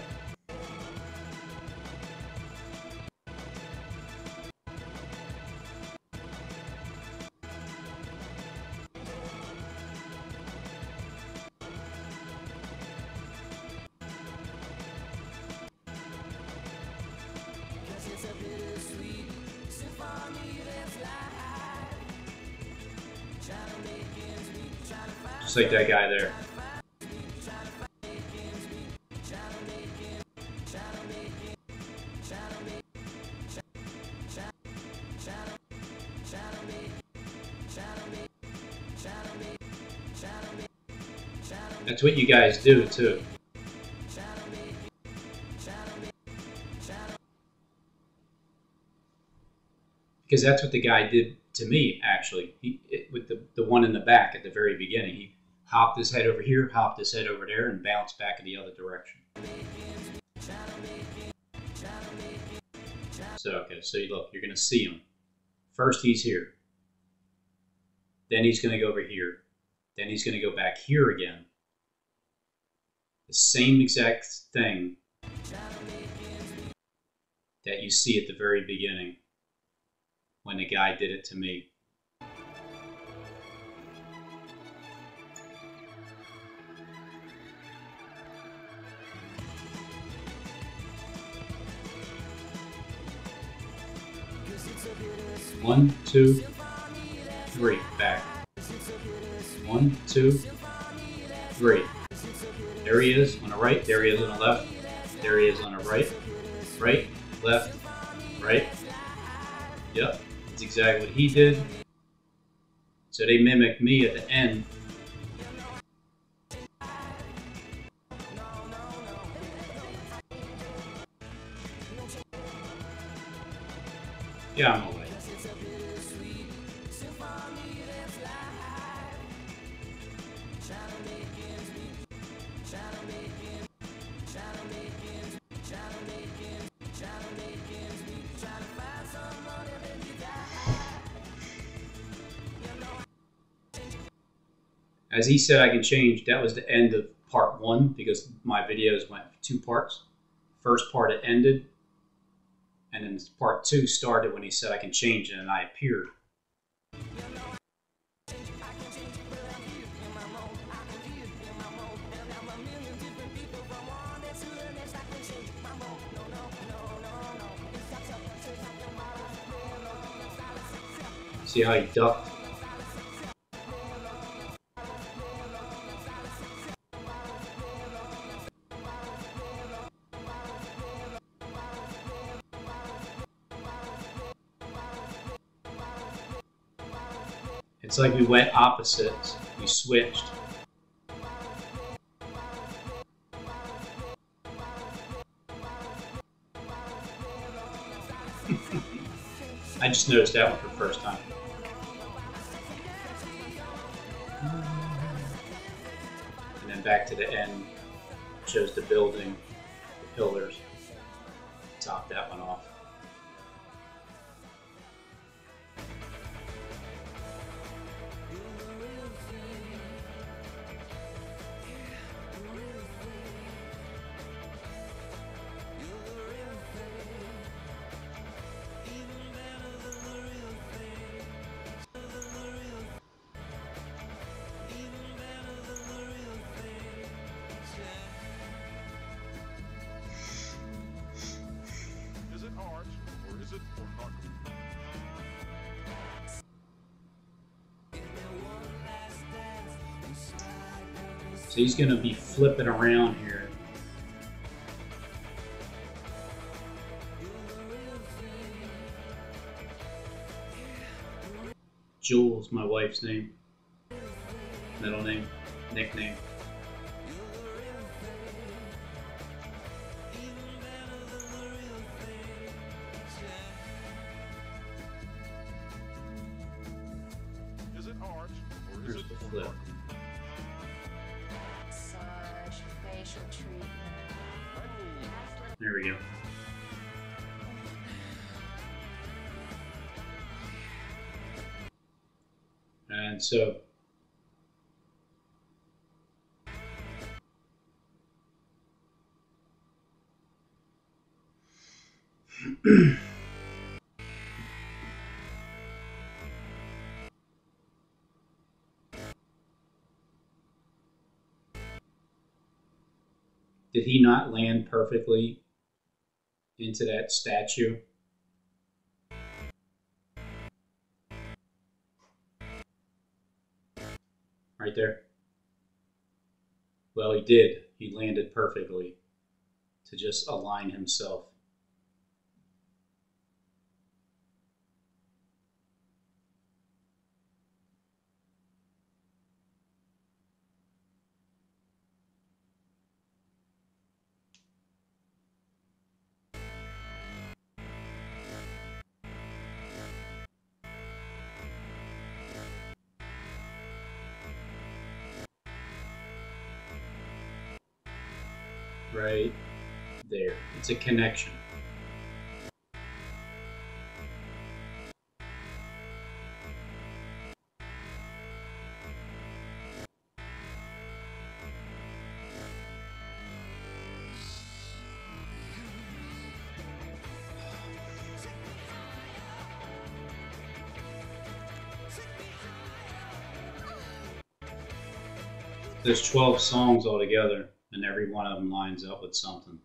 Just like that guy there. That's what you guys do too. Because that's what the guy did to me, actually. With the one in the back at the very beginning. He hopped his head over here, hopped his head over there, and bounced back in the other direction. So, okay, so look, you're going to see him. First he's here. Then he's going to go over here. Then he's going to go back here again. The same exact thing that you see at the very beginning when the guy did it to me. One, two, three, back. 1, 2, 3. There he is on the right, there he is on the left, there he is on the right, right, left, right. Yep, that's exactly what he did. So they mimicked me at the end. Yeah, I'm away. As he said, I can change. That was the end of part 1 because my videos went 2 parts. First part it ended, and then part 2 started when he said I can change it, and I appeared. See how he ducked? It's like we went opposites. We switched. I just noticed that one for the first time. And then back to the end, shows the building, the pillars. Top that one off. So he's going to be flipping around here. Jules, my wife's name. Middle name, nickname. Here's the flip. There we go. And so did he not land perfectly into that statue? Right there. Well, he did. He landed perfectly to just align himself. Right there. It's a connection. There's 12 songs altogether, and every one of them lines up with something.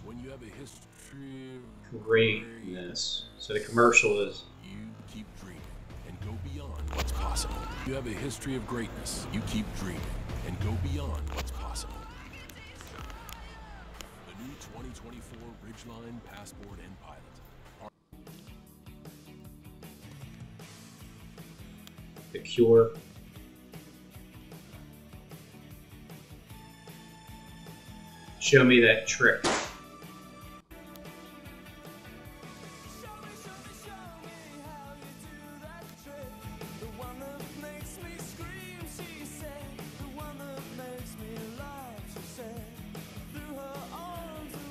When you have a history of Greatness. So the commercial is you keep dreaming and go beyond what's possible. You have a history of greatness. You keep dreaming and go beyond what's possible. The new 2024 Ridgeline Passport and Pilot. The Cure. Show me that trick.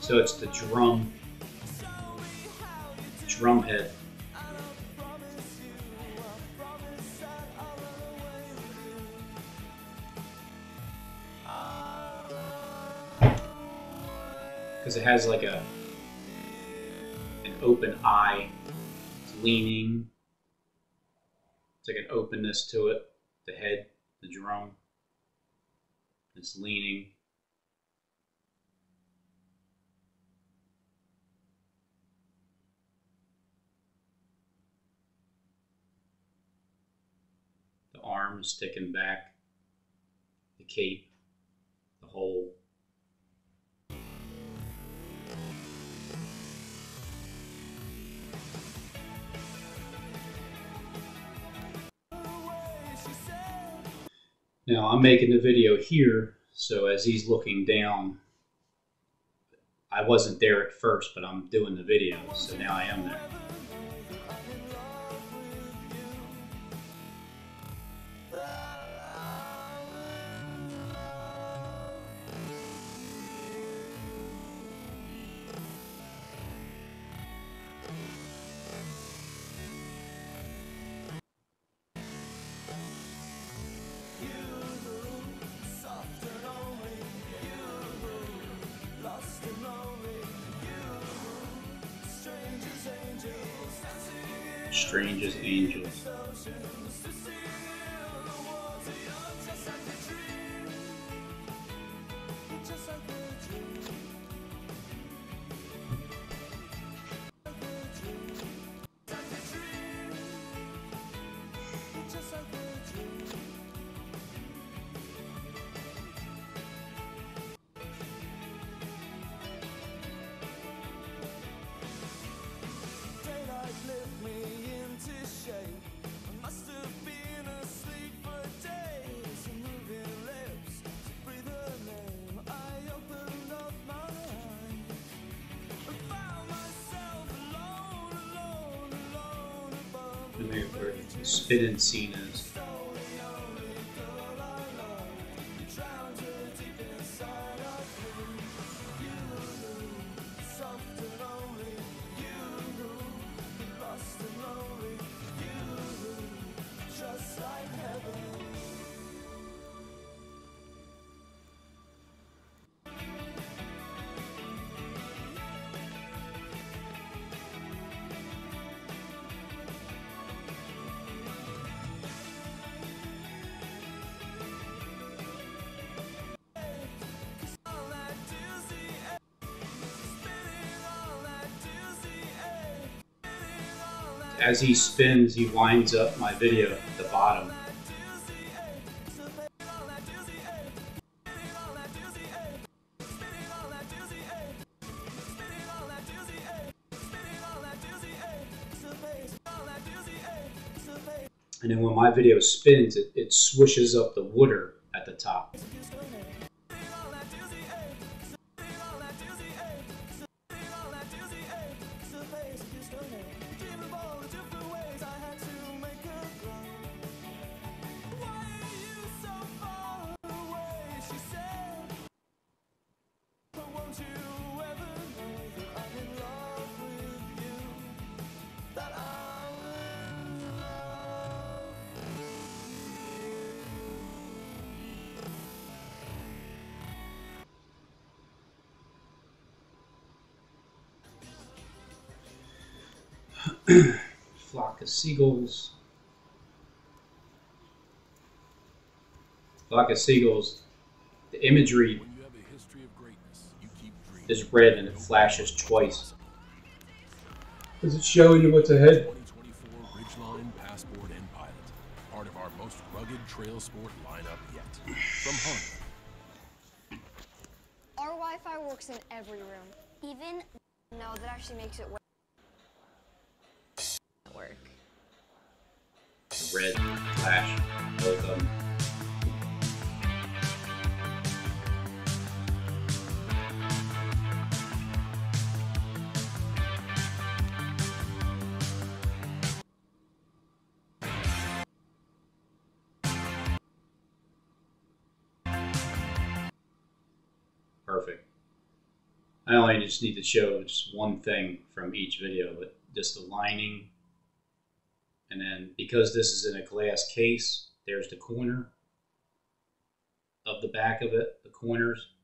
So it's the drum head. Because it has like an open eye. It's leaning. It's like an openness to it. The head, the drum. It's leaning. The arm is sticking back. The cape. The whole. Now I'm making the video here, so as he's looking down, I wasn't there at first, but I'm doing the video, so now I am there. Strange as angels. maybe where the spin-in scene is. As he spins, he winds up my video at the bottom. And then when my video spins, it swishes up the water at the top. Flock of seagulls. Flock of seagulls. The imagery is red and it flashes twice. Is it showing you what's ahead? 2024 Ridgeline, Passport, and Pilot. Part of our most rugged trail sport lineup yet. From home. Our Wi-Fi works in every room. Even no, that actually makes it work. The red flash, both of them. Perfect. I only just need to show just one thing from each video, but just the lining. And then because this is in a glass case, there's the corner of the back of it, the corners.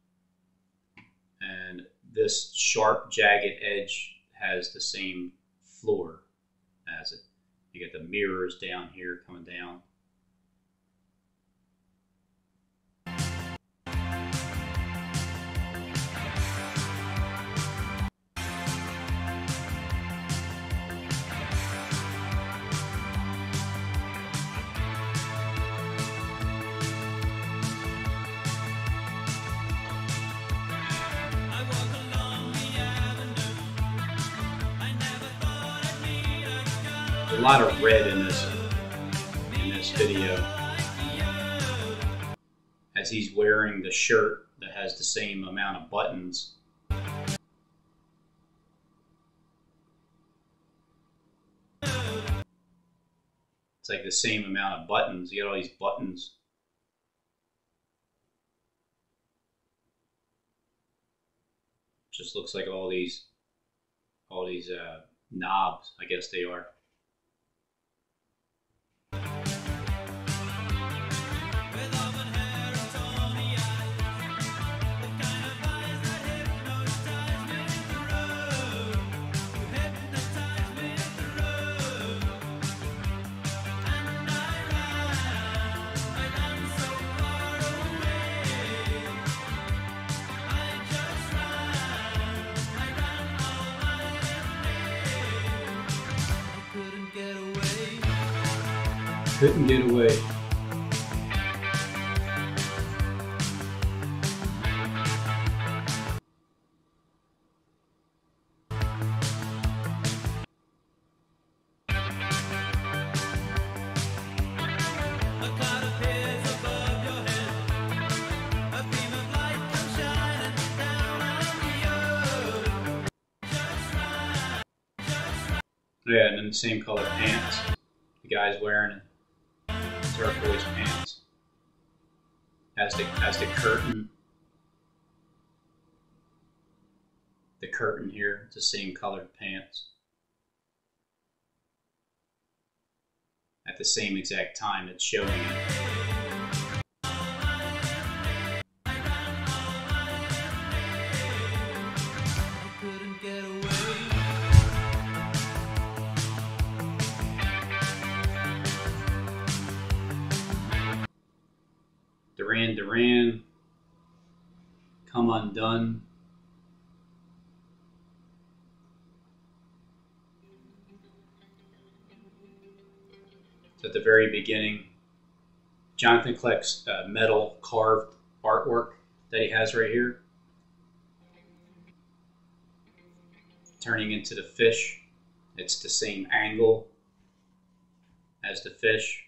And this sharp, jagged edge has the same floor as it. You get the mirrors down here coming down. A lot of red in this video, as he's wearing the shirt that has the same amount of buttons. It's like the same amount of buttons. You got all these buttons. Just looks like all these knobs, I guess they are. Couldn't get away. Yeah, and then the same color pants. guy's wearing turquoise pants. Has the curtain. The curtain here, it's the same colored pants. At the same exact time, it's showing it. Duran Duran, Come Undone. So at the very beginning, Jonathan collects metal carved artwork that he has right here. Turning into the fish. It's the same angle as the fish.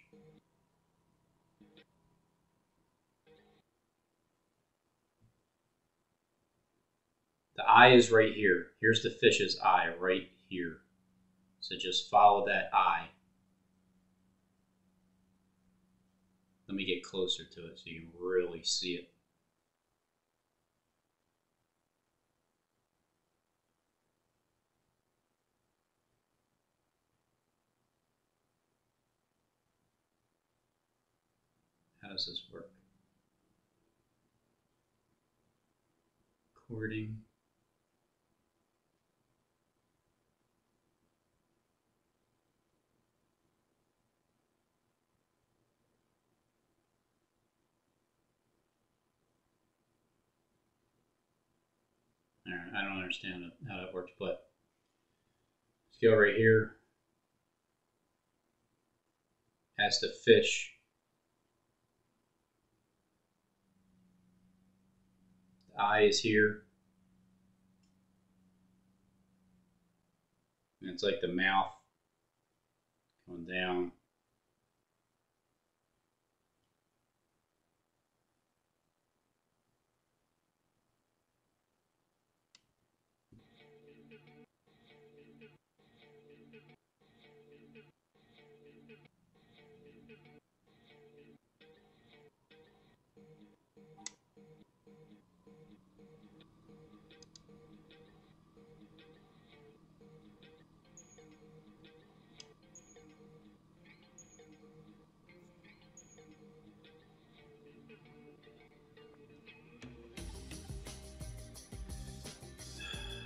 The eye is right here. Here's the fish's eye right here. So just follow that eye. Let me get closer to it so you can really see it. How does this work? Recording. Alright, I don't understand how that works, but let's go right here. As the fish. The eye is here. And it's like the mouth going down.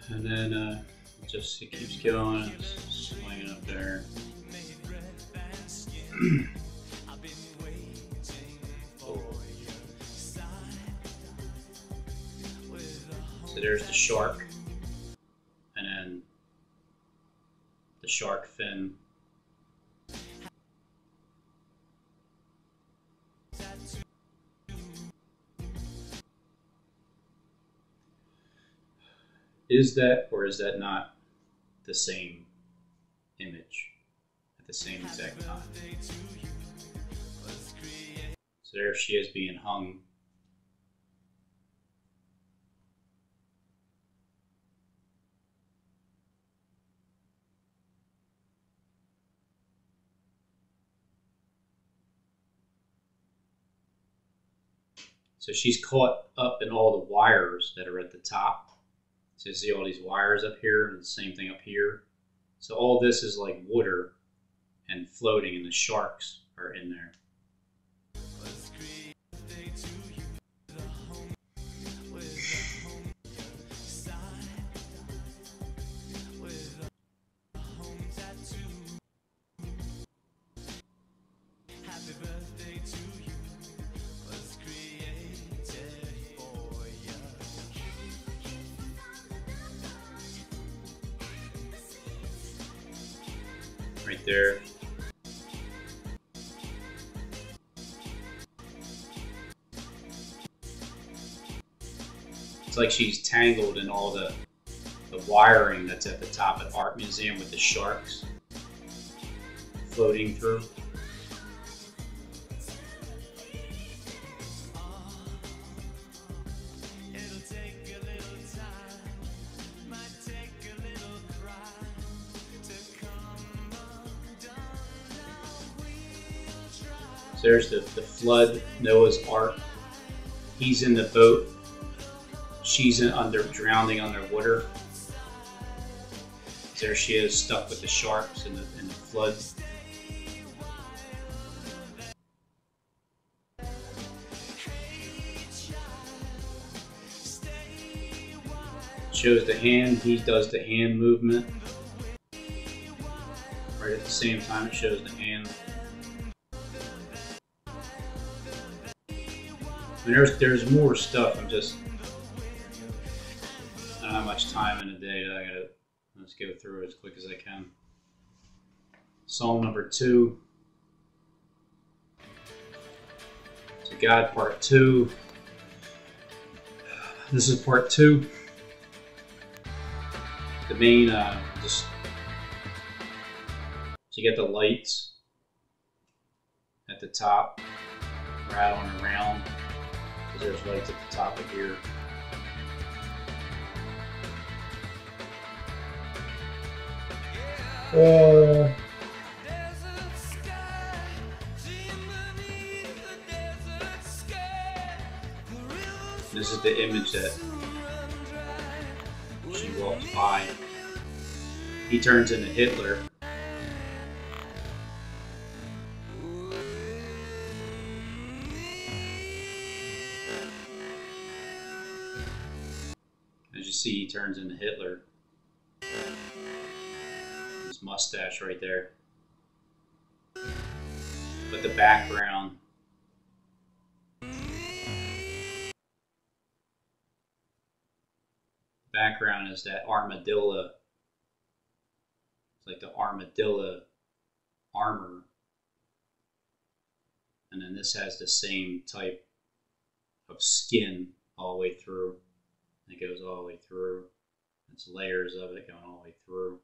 And then it keeps going, it's swinging up there. So there's the shark, and then the shark fin. Is that or is that not the same image at the same exact time? So there she is being hung. So she's caught up in all the wires that are at the top. So you see all these wires up here and the same thing up here. So all this is like water and floating, and the sharks are in there. Right there. It's like she's tangled in all the wiring that's at the top of the art museum with the sharks floating through. So there's the flood, Noah's Ark. He's in the boat. She's drowning underwater. There she is, stuck with the sharks in the flood. Shows the hand. He does the hand movement. Right at the same time, it shows the hand. I mean, there's more stuff. I don't have much time in a day. Let's go through it as quick as I can. Psalm number 2. So God, part 2. This is part 2. The main, so you get the lights at the top, rattling around, because there's lights at the top of here. This is the image that she walks by. He turns into Hitler. As you see, he turns into Hitler. His mustache right there. But the background is that armadillo. It's like the armadillo armor. And then this has the same type of skin all the way through. It goes all the way through. It's layers of it going all the way through.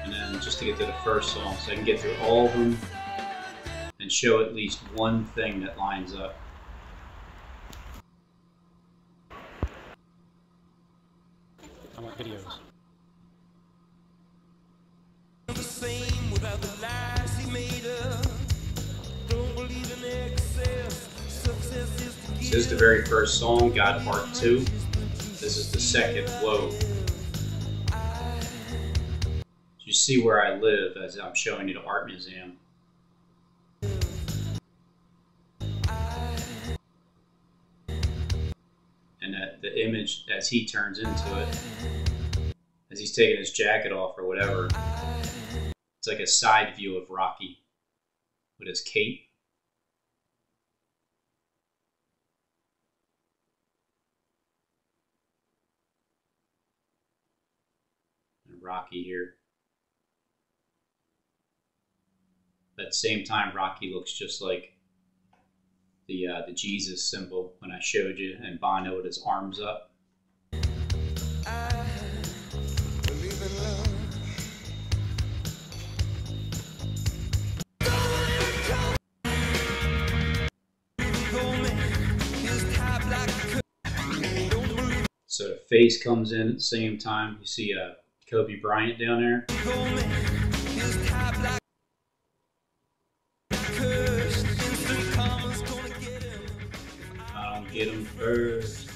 And then just to get to the first song, so I can get through all of them and show at least one thing that lines up. I want videos. This is the very first song, God Part 2. This is the second WOE. You see where I live as I'm showing you the art museum. And that the image as he turns into it, as he's taking his jacket off or whatever, it's like a side view of Rocky with his cape. And Rocky here. At the same time, Rocky looks just like the Jesus symbol when I showed you, and Bono with his arms up. So the face comes in at the same time. You see Kobe Bryant down there. Get him first.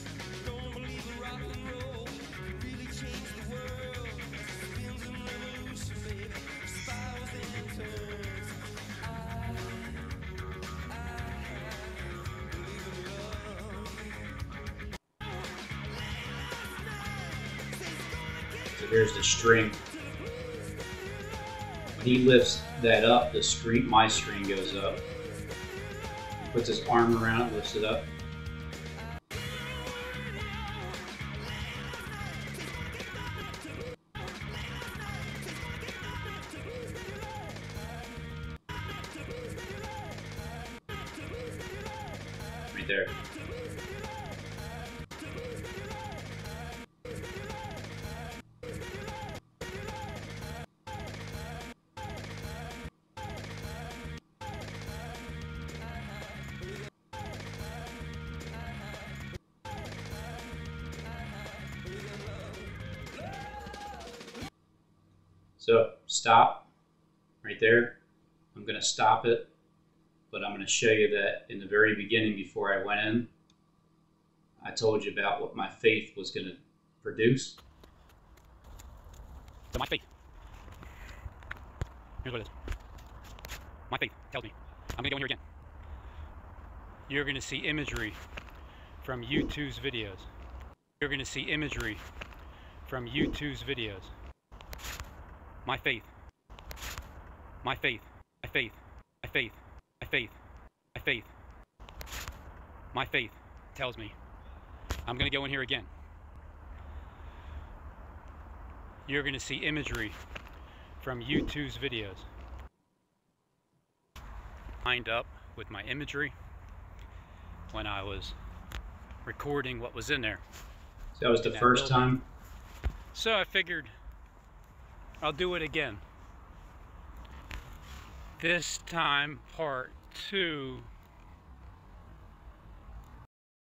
So here's the string. When he lifts that up, the screen, my screen goes up. He puts his arm around it, lifts it up. Right there. So stop right there. I'm going to stop it, but I'm going to show you that in the very beginning, before I went in, I told you about what my faith was going to produce. So my faith. Here's what it is. My faith tells me. I'm going to go in here again. You're going to see imagery from YouTube's videos. You're going to see imagery from YouTube's videos. My faith. My faith. My faith. My faith. My faith. My faith. My faith tells me. I'm going to go in here again. You're going to see imagery from YouTube's videos. Lined up with my imagery when I was recording what was in there. So that was the first time. So I figured I'll do it again. This time part 2